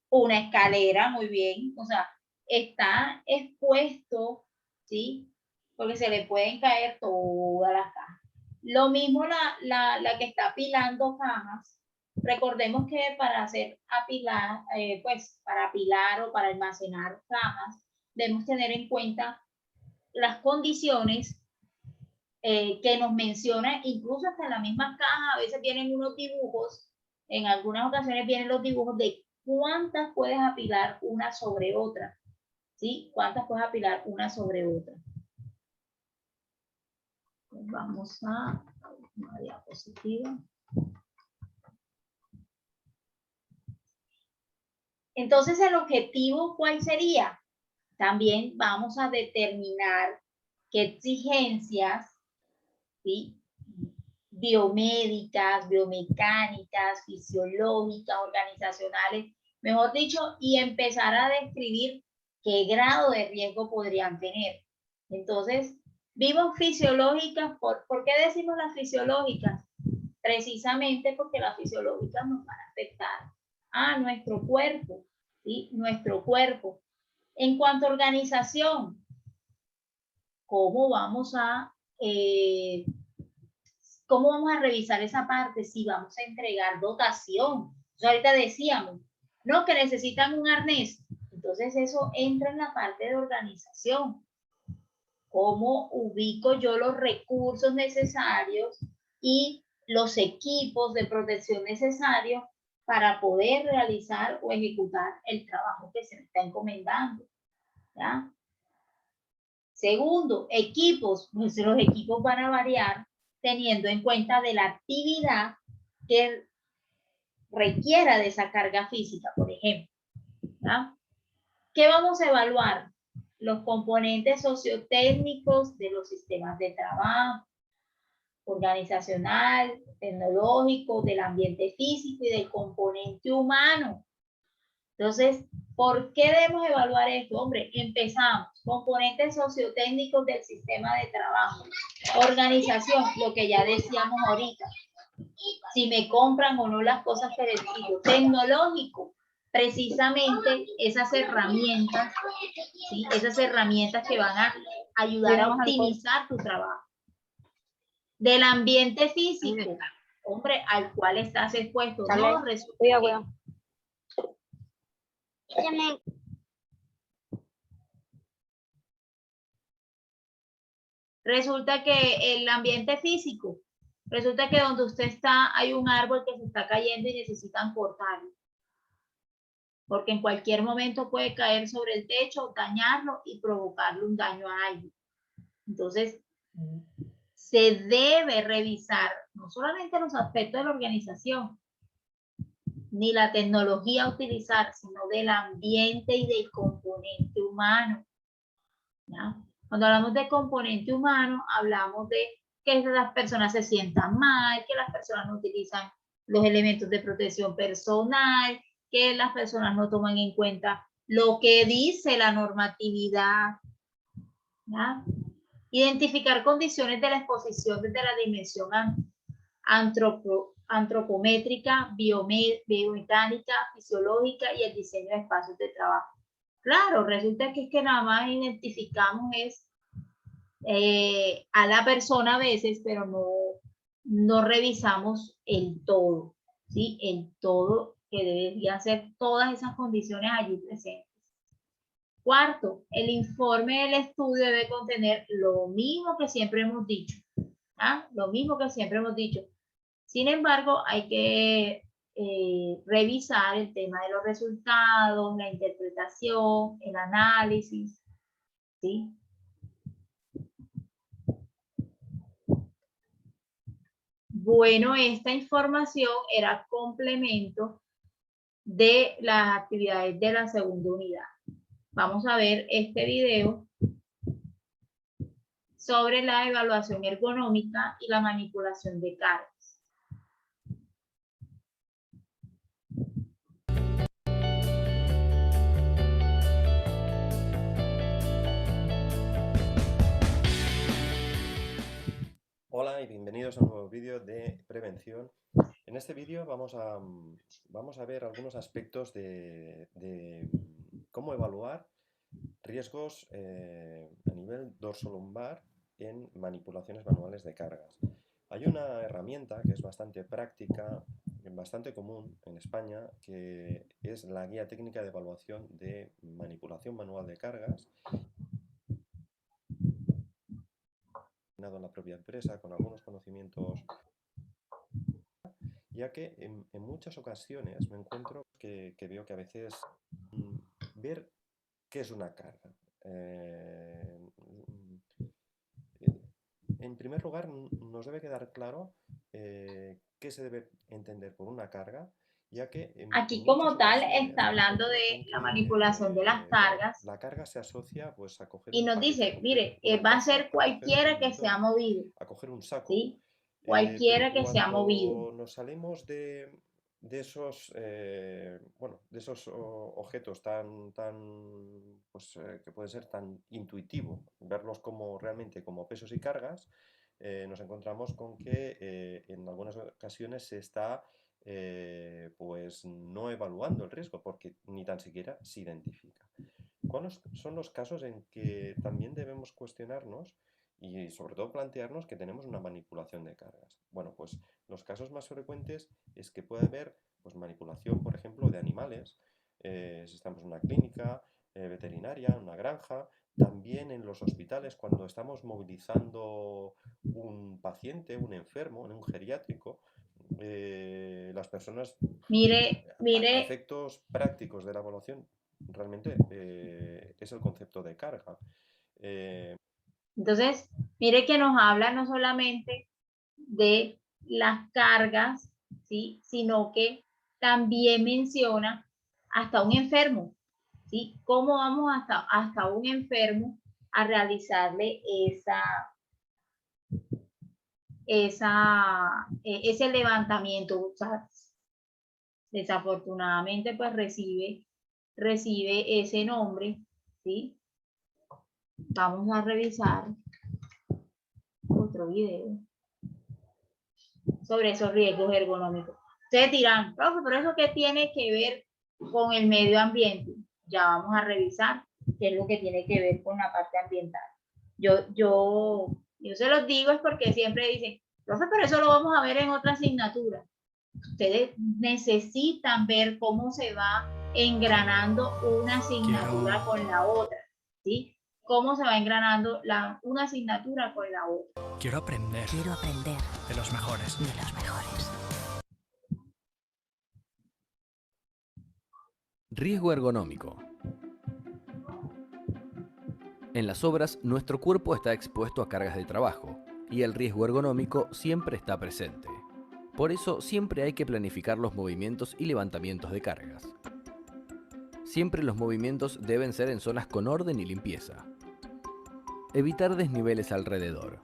Una escalera, muy bien. O sea, está expuesto, ¿sí? Porque se le pueden caer todas las cajas. Lo mismo la que está apilando cajas. Recordemos que para hacer apilar, pues para apilar o para almacenar cajas, debemos tener en cuenta las condiciones que nos menciona, incluso hasta en la misma caja, a veces vienen unos dibujos, en algunas ocasiones vienen los dibujos de cuántas puedes apilar una sobre otra, ¿sí? Cuántas puedes apilar una sobre otra. Pues vamos a una diapositiva. Entonces, ¿el objetivo cuál sería? También vamos a determinar qué exigencias, ¿sí?, biomédicas, biomecánicas, fisiológicas, organizacionales, mejor dicho, y empezar a describir qué grado de riesgo podrían tener. Entonces, vimos fisiológicas. ¿Por qué decimos las fisiológicas? Precisamente porque las fisiológicas nos van a afectar a nuestro cuerpo, ¿sí? Nuestro cuerpo. En cuanto a organización, ¿cómo vamos a revisar esa parte? Si vamos a entregar dotación. Ahorita decíamos, no, que necesitan un arnés. Entonces eso entra en la parte de organización. ¿Cómo ubico yo los recursos necesarios y los equipos de protección necesarios para poder realizar o ejecutar el trabajo que se me está encomendando? ¿Ya? Segundo, equipos. Pues los equipos van a variar teniendo en cuenta de la actividad que requiera de esa carga física, por ejemplo. ¿Ya? ¿Qué vamos a evaluar? Los componentes sociotécnicos de los sistemas de trabajo, organizacional, tecnológico, del ambiente físico y del componente humano. Entonces, ¿por qué debemos evaluar esto? Hombre, empezamos. Componentes sociotécnicos del sistema de trabajo. Organización, lo que ya decíamos ahorita. Si me compran o no las cosas que les digo. Tecnológico, precisamente esas herramientas, ¿sí? Esas herramientas que van a ayudar a optimizar tu trabajo. Del ambiente físico, hombre, al cual estás expuesto. No, resulta que el ambiente físico, resulta que donde usted está hay un árbol que se está cayendo y necesitan cortarlo. Porque en cualquier momento puede caer sobre el techo, dañarlo y provocarle un daño a alguien. Entonces, se debe revisar no solamente los aspectos de la organización, ni la tecnología a utilizar, sino del ambiente y del componente humano. ¿Ya? Cuando hablamos de componente humano, hablamos de que las personas se sientan mal, que las personas no utilizan los elementos de protección personal, que las personas no toman en cuenta lo que dice la normatividad. ¿Ya? Identificar condiciones de la exposición desde la dimensión antropométrica, biomecánica, fisiológica y el diseño de espacios de trabajo. Claro, resulta que es que nada más identificamos a la persona a veces, pero no revisamos el todo, ¿sí? El todo que deberían ser todas esas condiciones allí presentes. Cuarto, el informe del estudio debe contener lo mismo que siempre hemos dicho. ¿Ah? Lo mismo que siempre hemos dicho. Sin embargo, hay que revisar el tema de los resultados, la interpretación, el análisis, ¿sí? Bueno, esta información era complemento de las actividades de la segunda unidad. Vamos a ver este video sobre la evaluación ergonómica y la manipulación de cargas. Hola y bienvenidos a un nuevo vídeo de prevención. En este vídeo vamos a ver algunos aspectos de cómo evaluar riesgos a nivel dorsolumbar en manipulaciones manuales de cargas. Hay una herramienta que es bastante práctica, bastante común en España, que es la Guía Técnica de Evaluación de Manipulación Manual de Cargas, en la propia empresa con algunos conocimientos, ya que en muchas ocasiones me encuentro que veo que a veces ver qué es una carga. En primer lugar, nos debe quedar claro qué se debe entender por una carga ya que Aquí en como muchas tal ocasiones está hablando de con la que, manipulación de las cargas la carga se asocia pues a coger y un nos paquete, dice, coger mire, una va a caja, ser a coger cualquiera un que se ha montón, movido, a coger un saco. ¿sí? Pero Cualquiera que se ha movido. cuando nos salimos de esos, bueno, de esos objetos pues, que puede ser tan intuitivo, verlos como realmente como pesos y cargas, nos encontramos con que en algunas ocasiones se está pues no evaluando el riesgo porque ni tan siquiera se identifica. ¿Cuáles son los casos en que también debemos cuestionarnos y sobre todo plantearnos que tenemos una manipulación de cargas? Bueno, pues los casos más frecuentes es que puede haber pues, manipulación, por ejemplo, de animales, si estamos en una clínica veterinaria, en una granja, también en los hospitales, cuando estamos movilizando un paciente, un enfermo, en un geriátrico, las personas, a Mire, efectos prácticos de la evaluación, realmente es el concepto de carga. entonces, mire que nos habla no solamente de las cargas, ¿sí? Sino que también menciona hasta un enfermo, ¿sí? ¿Cómo vamos hasta un enfermo a realizarle ese levantamiento? O sea, desafortunadamente, pues recibe ese nombre, ¿sí? Vamos a revisar otro video sobre esos riesgos ergonómicos. Ustedes dirán, profe, pero ¿eso qué tiene que ver con el medio ambiente? Ya vamos a revisar qué es lo que tiene que ver con la parte ambiental. Yo se los digo es porque siempre dicen, profe, pero eso lo vamos a ver en otra asignatura. Ustedes necesitan ver cómo se va engranando una asignatura con la otra, ¿sí? Cómo se va engranando una asignatura con la otra. Quiero aprender. Quiero aprender. De los mejores. De los mejores. Riesgo ergonómico. En las obras, nuestro cuerpo está expuesto a cargas de trabajo y el riesgo ergonómico siempre está presente. Por eso, siempre hay que planificar los movimientos y levantamientos de cargas. Siempre los movimientos deben ser en zonas con orden y limpieza. Evitar desniveles alrededor.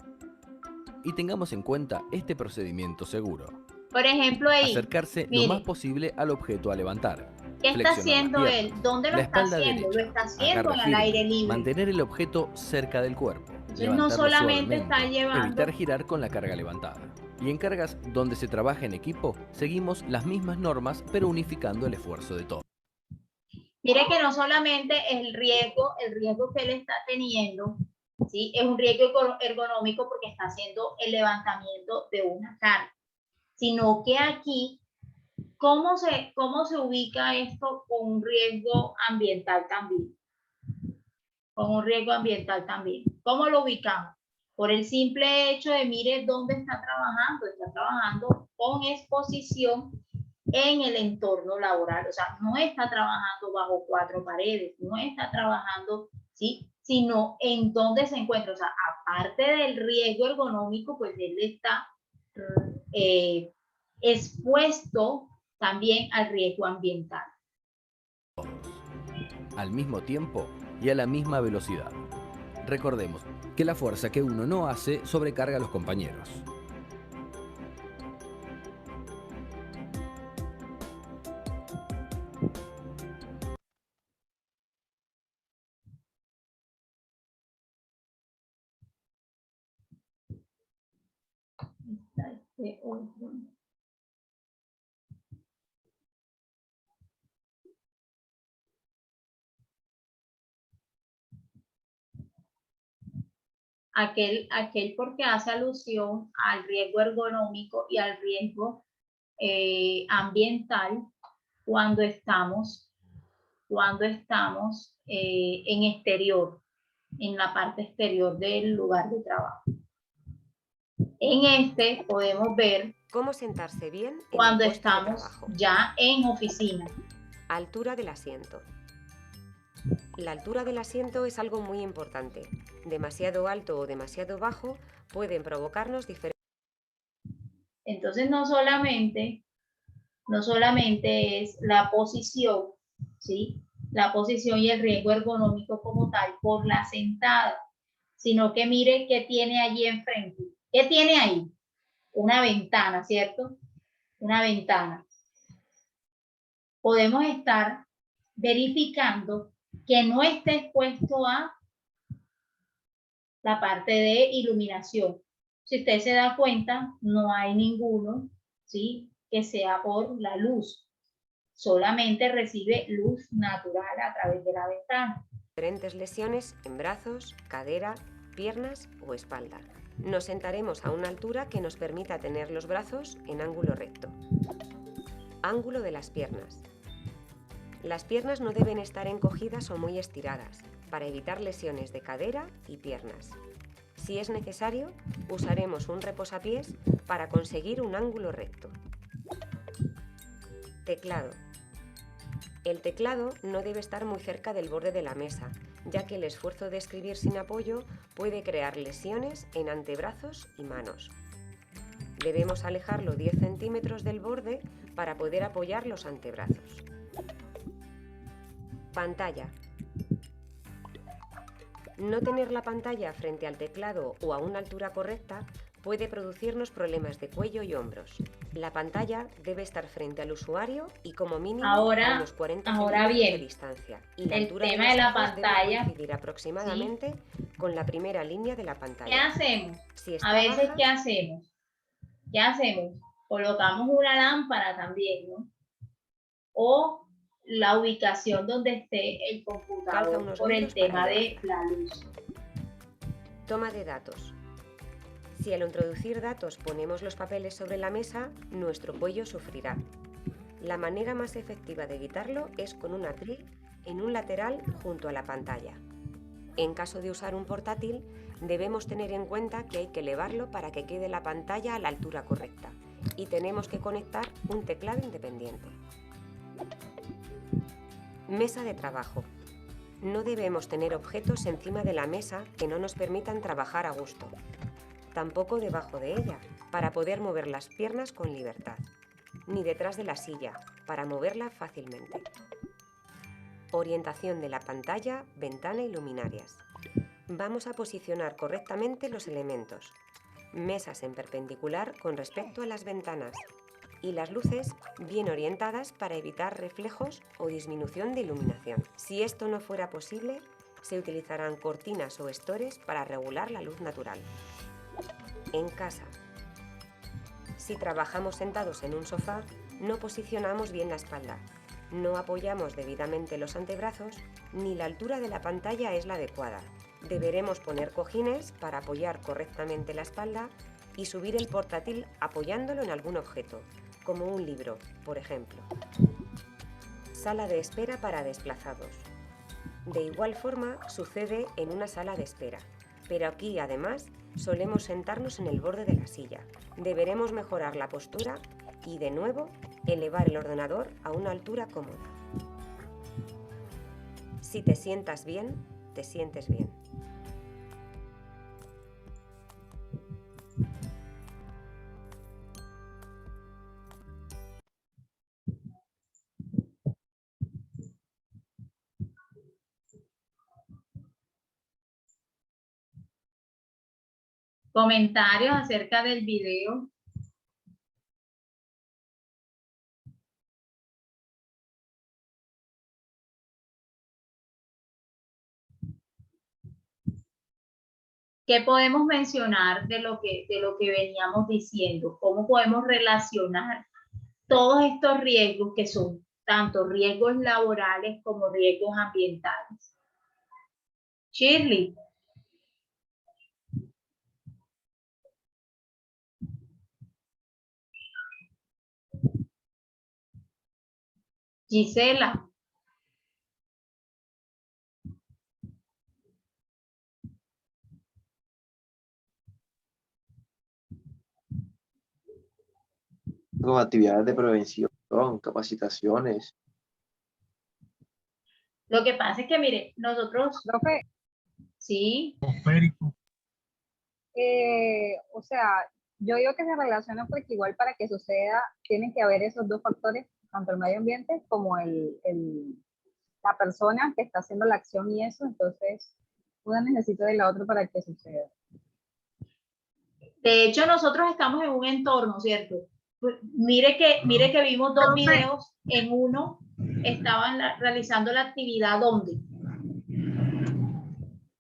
Y tengamos en cuenta este procedimiento seguro. Por ejemplo, ahí, acercarse mire, lo más posible al objeto a levantar. ¿qué está haciendo él? ¿Dónde lo está haciendo? Lo está haciendo en el aire libre. Mantener el objeto cerca del cuerpo. Entonces, no solamente está llevando... Evitar girar con la carga levantada. Y en cargas donde se trabaja en equipo, seguimos las mismas normas, pero unificando el esfuerzo de todos. Mire que no solamente el riesgo que él está teniendo, ¿sí? Es un riesgo ergonómico porque está haciendo el levantamiento de una carga, sino que aquí, ¿cómo se ubica esto con un riesgo ambiental también? Con un riesgo ambiental también. ¿Cómo lo ubicamos? Por el simple hecho de, mire dónde está trabajando con exposición en el entorno laboral, o sea, no está trabajando bajo cuatro paredes, no está trabajando, ¿sí? Sino en dónde se encuentra, o sea, aparte del riesgo ergonómico, pues él está expuesto también al riesgo ambiental. Al mismo tiempo y a la misma velocidad. Recordemos que la fuerza que uno no hace sobrecarga a los compañeros. Aquel porque hace alusión al riesgo ergonómico y al riesgo ambiental cuando estamos en exterior, en la parte exterior del lugar de trabajo. En este podemos ver cómo sentarse bien cuando estamos ya en oficina. Altura del asiento. La altura del asiento es algo muy importante. Demasiado alto o demasiado bajo pueden provocarnos diferentes... Entonces no solamente no solamente es la posición, ¿sí? La posición y el riesgo ergonómico como tal por la sentada, sino que mire qué tiene allí enfrente. ¿Qué tiene ahí? Una ventana, ¿cierto? Una ventana. Podemos estar verificando que no esté expuesto a la parte de iluminación. Si usted se da cuenta, no hay ninguno, ¿sí?, que sea por la luz. Solamente recibe luz natural a través de la ventana. Diferentes lesiones en brazos, cadera, piernas o espalda. Nos sentaremos a una altura que nos permita tener los brazos en ángulo recto. Ángulo de las piernas. Las piernas no deben estar encogidas o muy estiradas, para evitar lesiones de cadera y piernas. Si es necesario, usaremos un reposapiés para conseguir un ángulo recto. Teclado. El teclado no debe estar muy cerca del borde de la mesa, ya que el esfuerzo de escribir sin apoyo puede crear lesiones en antebrazos y manos. Debemos alejarlo 10 centímetros del borde para poder apoyar los antebrazos. Pantalla. No tener la pantalla frente al teclado o a una altura correcta puede producirnos problemas de cuello y hombros. La pantalla debe estar frente al usuario y como mínimo a unos 40 centímetros de distancia. Y la altura tema de la pantalla debe coincidir aproximadamente con la primera línea de la pantalla. ¿Qué hacemos? Si está A veces, baja, ¿qué hacemos? ¿Qué hacemos? Colocamos una lámpara también, ¿no? O la ubicación donde esté el computador por el tema de la luz. Toma de datos. Si al introducir datos ponemos los papeles sobre la mesa, nuestro cuello sufrirá. La manera más efectiva de evitarlo es con un atril en un lateral junto a la pantalla. En caso de usar un portátil, debemos tener en cuenta que hay que elevarlo para que quede la pantalla a la altura correcta y tenemos que conectar un teclado independiente. Mesa de trabajo. No debemos tener objetos encima de la mesa que no nos permitan trabajar a gusto. Tampoco debajo de ella, para poder mover las piernas con libertad. Ni detrás de la silla, para moverla fácilmente. Orientación de la pantalla, ventana y luminarias. Vamos a posicionar correctamente los elementos. Mesas en perpendicular con respecto a las ventanas. Y las luces bien orientadas para evitar reflejos o disminución de iluminación. Si esto no fuera posible, se utilizarán cortinas o estores para regular la luz natural. En casa. Si trabajamos sentados en un sofá, no posicionamos bien la espalda, no apoyamos debidamente los antebrazos, ni la altura de la pantalla es la adecuada. Deberemos poner cojines para apoyar correctamente la espalda y subir el portátil apoyándolo en algún objeto, como un libro, por ejemplo. Sala de espera para desplazados. De igual forma sucede en una sala de espera, pero aquí además solemos sentarnos en el borde de la silla. Deberemos mejorar la postura y, de nuevo, elevar el ordenador a una altura cómoda. Si te sientas bien, te sientes bien. Comentarios acerca del video. ¿Qué podemos mencionar de lo que veníamos diciendo? ¿Cómo podemos relacionar todos estos riesgos que son tanto riesgos laborales como riesgos ambientales? Shirley. Gisela. Con actividades de prevención, capacitaciones. Lo que pasa es que, mire, nosotros... Profe. Sí. O sea, Yo digo que se relaciona porque igual para que suceda tienen que haber esos dos factores, tanto el medio ambiente como la persona que está haciendo la acción y eso, entonces una necesita de la otra para que suceda. De hecho, nosotros estamos en un entorno, ¿cierto? Pues, mire que vimos dos videos. En uno estaban realizando la actividad ¿dónde?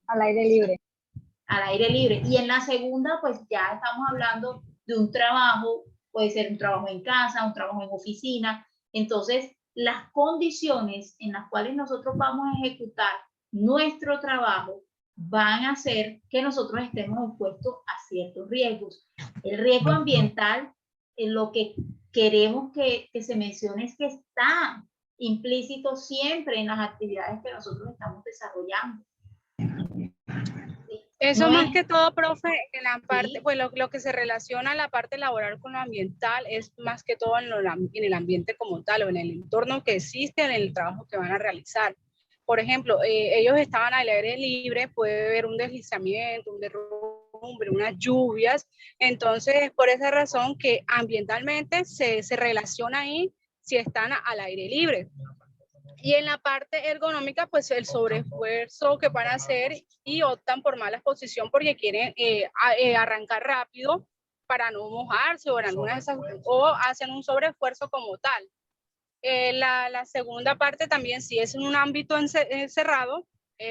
Al aire libre. Al aire libre. Y en la segunda, pues ya estamos hablando de un trabajo, puede ser un trabajo en casa, un trabajo en oficina. Entonces, las condiciones en las cuales nosotros vamos a ejecutar nuestro trabajo van a hacer que nosotros estemos expuestos a ciertos riesgos. El riesgo ambiental, lo que queremos que se mencione es que está implícito siempre en las actividades que nosotros estamos desarrollando. Eso No más es- que todo, profe, en la parte, Sí. pues lo que se relaciona a la parte laboral con lo ambiental es más que todo en el ambiente como tal o en el entorno que existe en el trabajo que van a realizar. Por ejemplo, ellos estaban al aire libre, puede haber un deslizamiento, un derrumbe, unas lluvias. Entonces, por esa razón que ambientalmente se relaciona ahí si están al aire libre. Y en la parte ergonómica, pues el sobreesfuerzo que van a hacer y optan por mala exposición porque quieren arrancar rápido para no mojarse o, en algunas de esas, o hacen un sobreesfuerzo como tal. La segunda parte también, si es en un ámbito encerrado,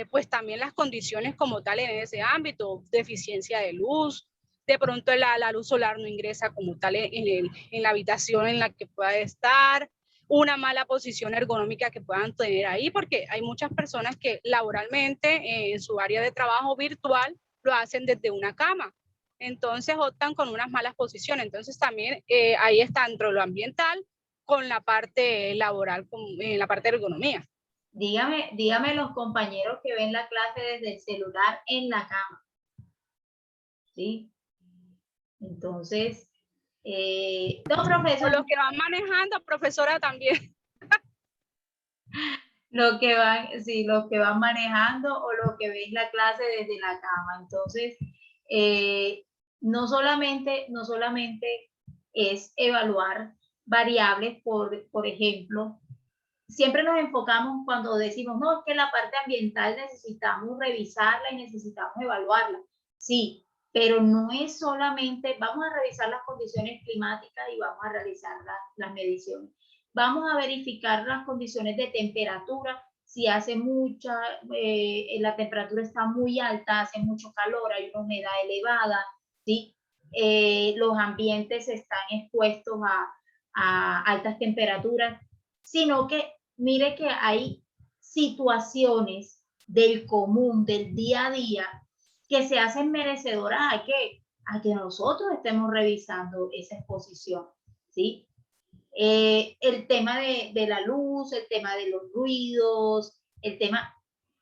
pues también las condiciones como tal en ese ámbito, deficiencia de luz, de pronto la luz solar no ingresa como tal en la habitación en la que pueda estar, una mala posición ergonómica que puedan tener ahí, porque hay muchas personas que laboralmente en su área de trabajo virtual lo hacen desde una cama. Entonces optan con unas malas posiciones. Entonces también ahí está dentro de lo ambiental con la parte laboral, con la parte de ergonomía. Dígame los compañeros que ven la clase desde el celular en la cama. ¿Sí? Entonces, no, O profesor. los que van manejando, profesora también. Los que van manejando o los que ven la clase desde la cama. Entonces, no solamente es evaluar variables, por ejemplo, siempre nos enfocamos cuando decimos, no, es que la parte ambiental necesitamos revisarla y necesitamos evaluarla. Sí, pero no es solamente, vamos a revisar las condiciones climáticas y vamos a realizar las mediciones. Vamos a verificar las condiciones de temperatura, si hace la temperatura está muy alta, hace mucho calor, hay una humedad elevada, ¿sí? Los ambientes están expuestos a altas temperaturas, sino que mire que hay situaciones del común, del día a día, que se hacen merecedoras a que nosotros estemos revisando esa exposición, ¿sí? El tema de la luz, el tema de los ruidos,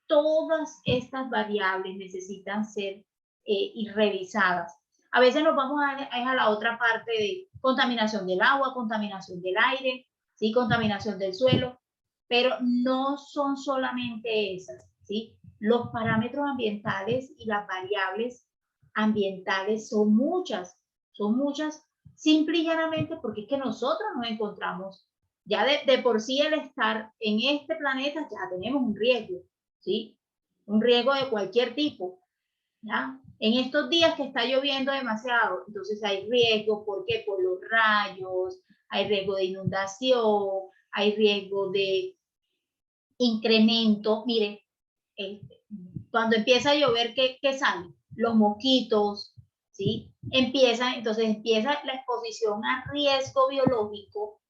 todas estas variables necesitan ser y revisadas. A veces nos vamos a la otra parte de contaminación del agua, contaminación del aire, ¿sí? Contaminación del suelo, pero no son solamente esas, ¿sí? Los parámetros ambientales y las variables ambientales son muchas, simple y llanamente porque es que nosotros nos encontramos, ya de por sí el estar en este planeta ya tenemos un riesgo, ¿sí? Un riesgo de cualquier tipo, ¿ya? En estos días que está lloviendo demasiado, entonces hay riesgo, ¿por qué? Por los rayos, hay riesgo de inundación, hay riesgo de incremento. Mire, cuando empieza a llover, ¿qué sale? Los mosquitos, ¿sí? Entonces empieza la exposición a riesgo biológico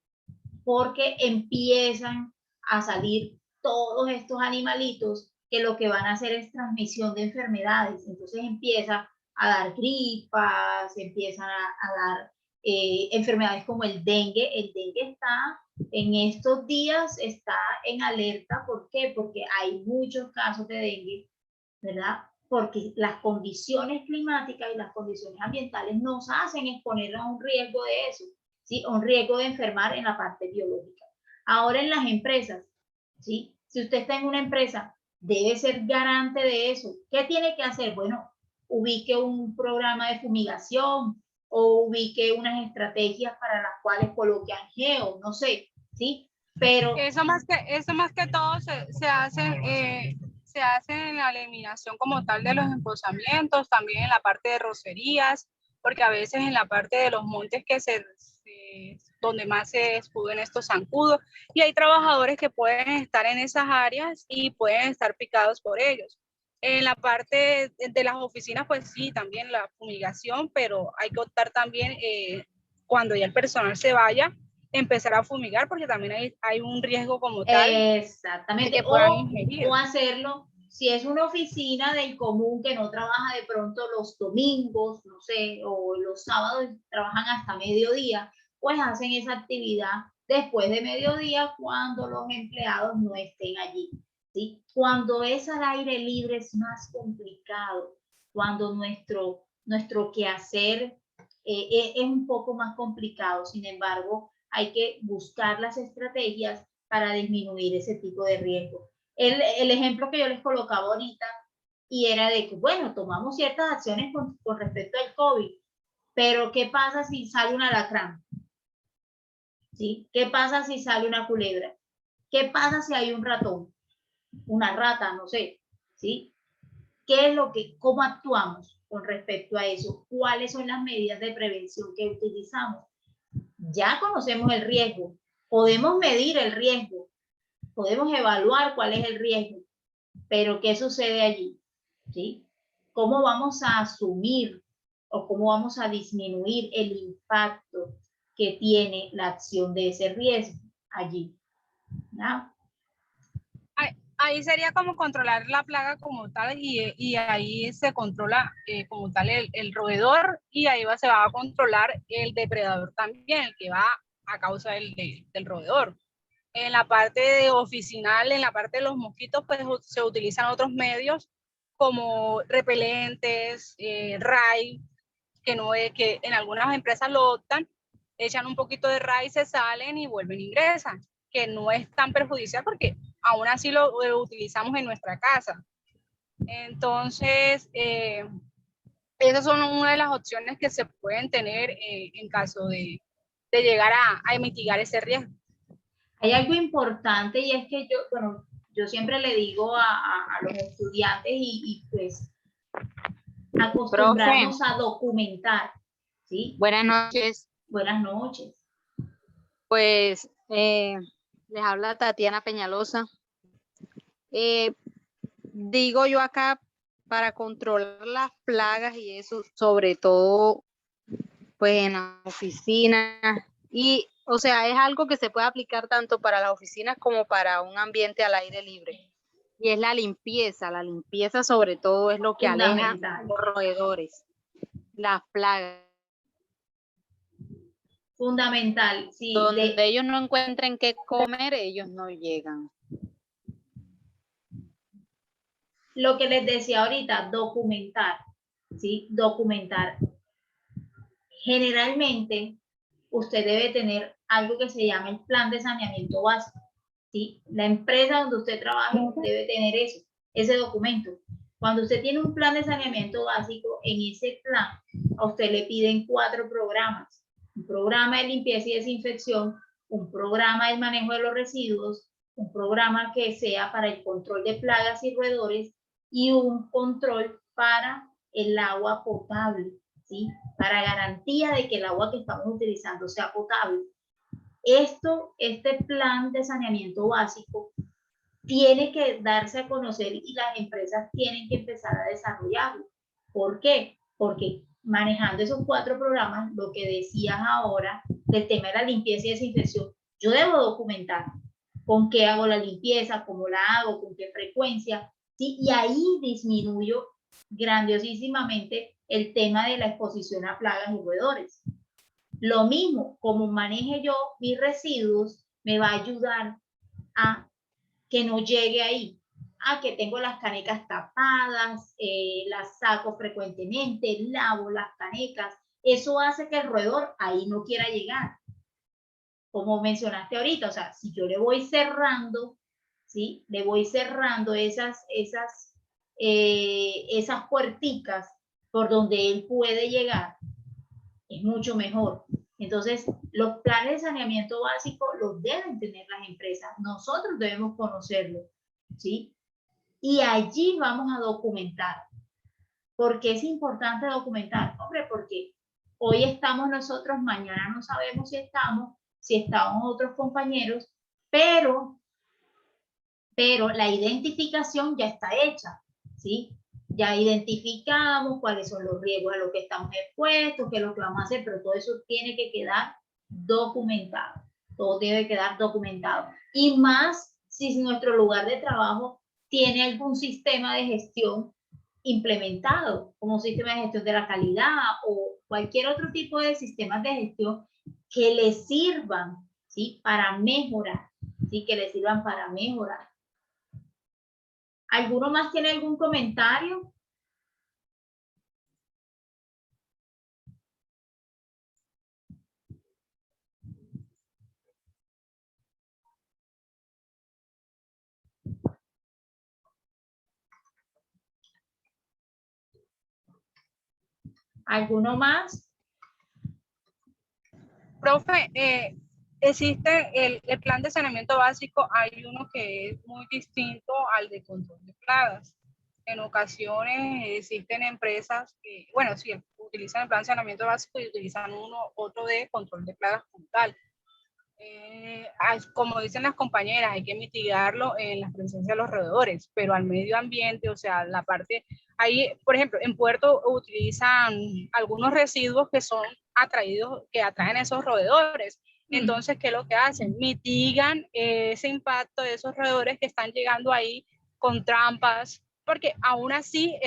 porque empiezan a salir todos estos animalitos que lo que van a hacer es transmisión de enfermedades. Entonces empieza a dar gripas, empiezan a dar enfermedades como el dengue. El dengue está en estos días, está en alerta. ¿Por qué? Porque hay muchos casos de dengue, ¿verdad? Porque las condiciones climáticas y las condiciones ambientales nos hacen exponer a un riesgo de eso, ¿sí? Un riesgo de enfermar en la parte biológica. Ahora en las empresas, ¿sí? Si usted está en una empresa, debe ser garante de eso. ¿Qué tiene que hacer? Bueno, ubique un programa de fumigación o ubique unas estrategias para las cuales coloque angeo, no sé, ¿sí? Pero eso más que todo se hace en la eliminación como tal de los emposamientos, también en la parte de rocerías, porque a veces en la parte de los montes donde más se escuden estos zancudos, y hay trabajadores que pueden estar en esas áreas y pueden estar picados por ellos. En la parte de las oficinas, pues sí, también la fumigación, pero hay que optar también cuando ya el personal se vaya, empezar a fumigar, porque también hay un riesgo como tal. Exactamente, de que puedan ingerir. o hacerlo, si es una oficina del común que no trabaja de pronto los domingos, no sé, o los sábados trabajan hasta mediodía, pues hacen esa actividad después de mediodía cuando los empleados no estén allí, ¿sí? Cuando es al aire libre es más complicado, cuando nuestro quehacer es un poco más complicado. Sin embargo, hay que buscar las estrategias para disminuir ese tipo de riesgo. El ejemplo que yo les colocaba ahorita y era de que, bueno, tomamos ciertas acciones con respecto al COVID, pero ¿qué pasa si sale un alacrán? ¿Sí? ¿Qué pasa si sale una culebra? ¿Qué pasa si hay un ratón? Una rata, no sé, ¿sí? ¿Qué es cómo actuamos con respecto a eso? ¿Cuáles son las medidas de prevención que utilizamos? Ya conocemos el riesgo, podemos medir el riesgo, podemos evaluar cuál es el riesgo, pero ¿qué sucede allí? ¿Sí? ¿Cómo vamos a asumir o cómo vamos a disminuir el impacto que tiene la acción de ese riesgo allí? ¿No? Ahí sería como controlar la plaga como tal, y ahí se controla como tal el roedor, y ahí se va a controlar el depredador también, el que va a causa del roedor. En la parte oficinal, en la parte de los mosquitos, pues se utilizan otros medios como repelentes, ray, que en algunas empresas lo optan, echan un poquito de ray, se salen y vuelven e ingresan, que no es tan perjudicial porque aún así lo utilizamos en nuestra casa. Entonces, esas son una de las opciones que se pueden tener en caso de llegar a mitigar ese riesgo. Hay algo importante y es que yo siempre le digo a los estudiantes y pues acostumbrarnos a documentar, ¿sí? Buenas noches. Buenas noches. Pues les habla Tatiana Peñalosa. Digo yo acá, para controlar las plagas y eso, sobre todo pues en las oficinas, y o sea, es algo que se puede aplicar tanto para las oficinas como para un ambiente al aire libre. Y es la limpieza sobre todo es lo que aleja los roedores, las plagas. Fundamental, sí. Donde ellos no encuentren qué comer, ellos no llegan. Lo que les decía ahorita, documentar, ¿sí? Documentar. Generalmente, usted debe tener algo que se llama el plan de saneamiento básico, ¿sí? La empresa donde usted trabaje debe tener eso, ese documento. Cuando usted tiene un plan de saneamiento básico, en ese plan a usted le piden 4 programas. Un programa de limpieza y desinfección, un programa de manejo de los residuos, un programa que sea para el control de plagas y roedores y un control para el agua potable, ¿sí? Para garantía de que el agua que estamos utilizando sea potable. Este plan de saneamiento básico tiene que darse a conocer y las empresas tienen que empezar a desarrollarlo. ¿Por qué? Porque manejando esos 4 programas, lo que decías ahora del tema de la limpieza y desinfección, yo debo documentar con qué hago la limpieza, cómo la hago, con qué frecuencia, ¿sí? Y ahí disminuyo grandiosísimamente el tema de la exposición a plagas y roedores. Lo mismo, como maneje yo mis residuos, me va a ayudar a que no llegue ahí, a que tengo las canecas tapadas, las saco frecuentemente, lavo las canecas, eso hace que el roedor ahí no quiera llegar. Como mencionaste ahorita, o sea, si yo le voy cerrando, ¿sí? Le voy cerrando esas puerticas por donde él puede llegar, es mucho mejor. Entonces, los planes de saneamiento básico los deben tener las empresas. Nosotros debemos conocerlos, ¿sí? Y allí vamos a documentar. ¿Por qué es importante documentar? Hombre, porque hoy estamos nosotros, mañana no sabemos si estamos otros compañeros, pero la identificación ya está hecha, ¿sí? Ya identificamos cuáles son los riesgos a los que estamos expuestos, qué es lo que vamos a hacer, pero todo eso tiene que quedar documentado. Todo debe quedar documentado. Y más si nuestro lugar de trabajo tiene algún sistema de gestión implementado, como sistema de gestión de la calidad o cualquier otro tipo de sistemas de gestión que les sirvan, ¿sí? Para mejorar, ¿sí? Que les sirvan para mejorar. ¿Alguno más tiene algún comentario? ¿Alguno más? Profe, existe el plan de saneamiento básico, hay uno que es muy distinto al de control de plagas. En ocasiones existen empresas que, bueno, sí, utilizan el plan de saneamiento básico y utilizan otro de control de plagas como tal. Como dicen las compañeras, hay que mitigarlo en la presencia de los roedores, pero al medio ambiente, o sea, la parte, ahí, por ejemplo, en Puerto utilizan algunos residuos que son que atraen esos roedores. Entonces, ¿qué es lo que hacen? Mitigan ese impacto de esos roedores que están llegando ahí con trampas, porque aún así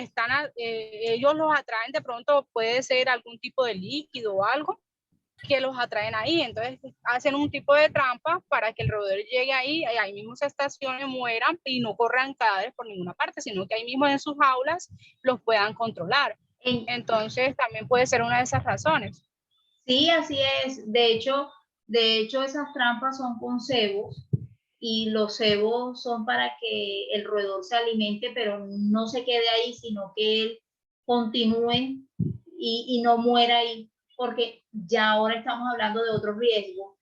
ellos los atraen, de pronto puede ser algún tipo de líquido o algo que los atraen ahí, entonces hacen un tipo de trampa para que el roedor llegue ahí, y ahí mismo se estacionen, mueran y no corran cadáveres por ninguna parte, sino que ahí mismo en sus jaulas los puedan controlar. Entonces también puede ser una de esas razones. Sí, así es. De hecho esas trampas son con cebos y los cebos son para que el roedor se alimente, pero no se quede ahí, sino que él continúe y no muera ahí, porque ya ahora estamos hablando de otro riesgo.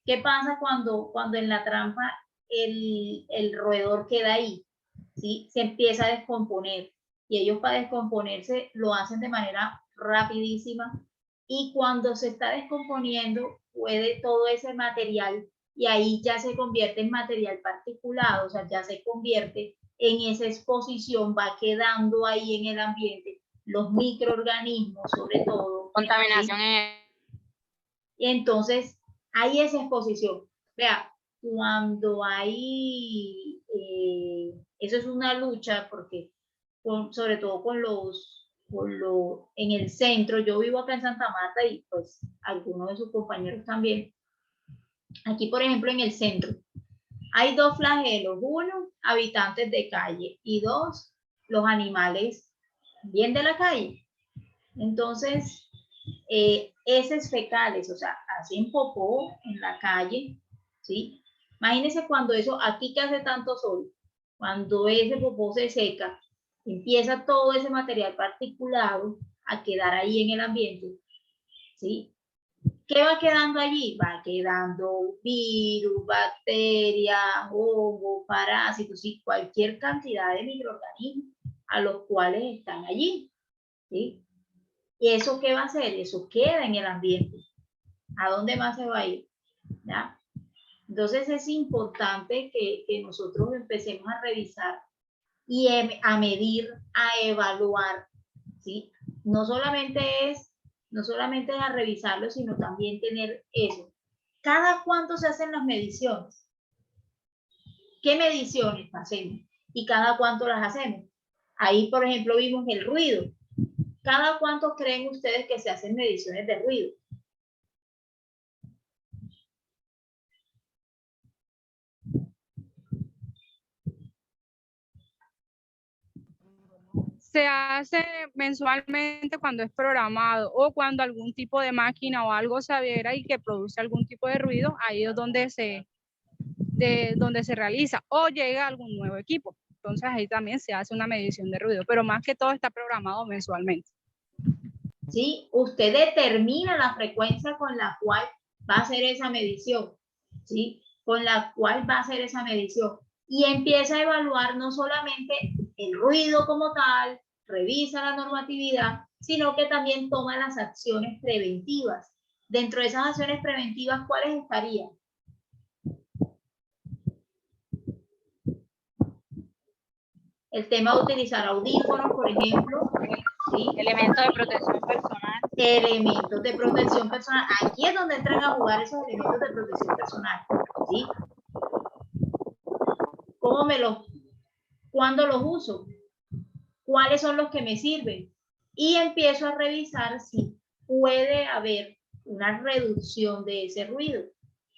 ¿Qué pasa cuando en la trampa el roedor queda ahí? ¿Sí? Se empieza a descomponer y ellos para descomponerse lo hacen de manera rapidísima y cuando se está descomponiendo puede todo ese material y ahí ya se convierte en material particulado, o sea, ya se convierte en esa exposición, va quedando ahí en el ambiente los microorganismos, sobre todo. Contaminación. Y entonces hay esa exposición. Vea, cuando hay, eso es una lucha porque sobre todo en el centro, yo vivo acá en Santa Marta y pues algunos de sus compañeros también. Aquí, por ejemplo, en el centro, hay dos flagelos, uno, habitantes de calle y dos, los animales bien de la calle. Entonces, heces fecales, o sea, hacen popó en la calle, ¿sí? Imagínense cuando eso, aquí que hace tanto sol, cuando ese popó se seca, empieza todo ese material particulado a quedar ahí en el ambiente, ¿sí? ¿Qué va quedando allí? Va quedando virus, bacterias, hongos, parásitos y cualquier cantidad de microorganismos a los cuales están allí, ¿sí? ¿Y eso qué va a hacer? Eso queda en el ambiente. ¿A dónde más se va a ir? ¿Ya? Entonces es importante que nosotros empecemos a revisar y a medir, a evaluar, ¿sí? No solamente es a revisarlo, sino también tener eso. ¿Cada cuánto se hacen las mediciones? ¿Qué mediciones hacemos? ¿Y cada cuánto las hacemos? Ahí, por ejemplo, vimos el ruido. ¿Cada cuánto creen ustedes que se hacen mediciones de ruido? Se hace mensualmente cuando es programado o cuando algún tipo de máquina o algo se adhiera y que produce algún tipo de ruido, ahí es donde se realiza o llega algún nuevo equipo. Entonces ahí también se hace una medición de ruido, pero más que todo está programado mensualmente. ¿sí? Usted determina la frecuencia con la cual va a hacer esa medición, ¿sí? Con la cual va a hacer esa medición. Y empieza a evaluar no solamente el ruido como tal, revisa la normatividad, sino que también toma las acciones preventivas. Dentro de esas acciones preventivas, ¿cuáles estarían? El tema de utilizar audífonos, por ejemplo. ¿Sí? Elementos de protección personal. Elementos de protección personal. Aquí es donde entran a jugar esos elementos de protección personal. ¿Sí? ¿Cuándo los uso? ¿Cuáles son los que me sirven? Y empiezo a revisar si puede haber una reducción de ese ruido.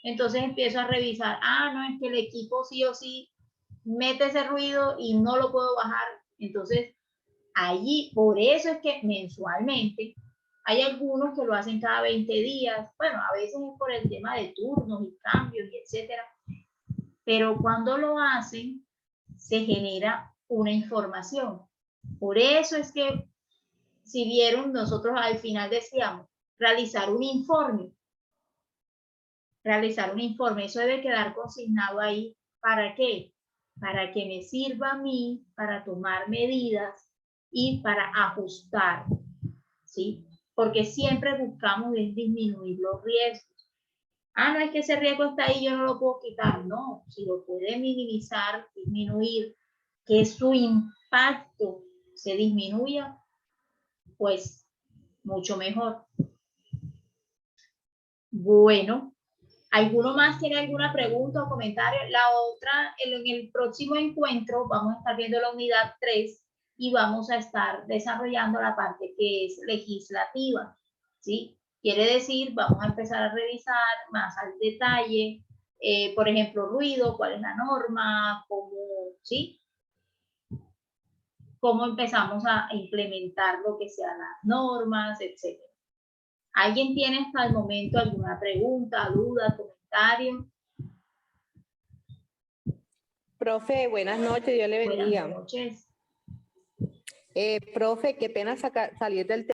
Entonces empiezo a revisar, no, es que el equipo sí o sí mete ese ruido y no lo puedo bajar. Entonces, allí, por eso es que mensualmente, hay algunos que lo hacen cada 20 días. Bueno, a veces es por el tema de turnos y cambios y etcétera. Pero cuando lo hacen, se genera una información. Por eso es que, si vieron, nosotros al final decíamos, realizar un informe. Realizar un informe, eso debe quedar consignado ahí. ¿Para qué? Para que me sirva a mí, para tomar medidas y para ajustar, ¿sí? Porque siempre buscamos disminuir los riesgos. No es que ese riesgo está ahí, yo no lo puedo quitar. No, si lo puede minimizar, disminuir, que su impacto se disminuya, pues mucho mejor. Bueno, ¿alguno más tiene alguna pregunta o comentario? La otra, en el próximo encuentro vamos a estar viendo la unidad 3 y vamos a estar desarrollando la parte que es legislativa, ¿sí? Quiere decir, vamos a empezar a revisar más al detalle, por ejemplo, ruido, cuál es la norma, cómo, ¿sí? Cómo empezamos a implementar lo que sean las normas, etc. ¿Alguien tiene hasta el momento alguna pregunta, duda, comentario? Profe, buenas noches, Dios le bendiga. Buenas noches. Profe, qué pena salir del tema.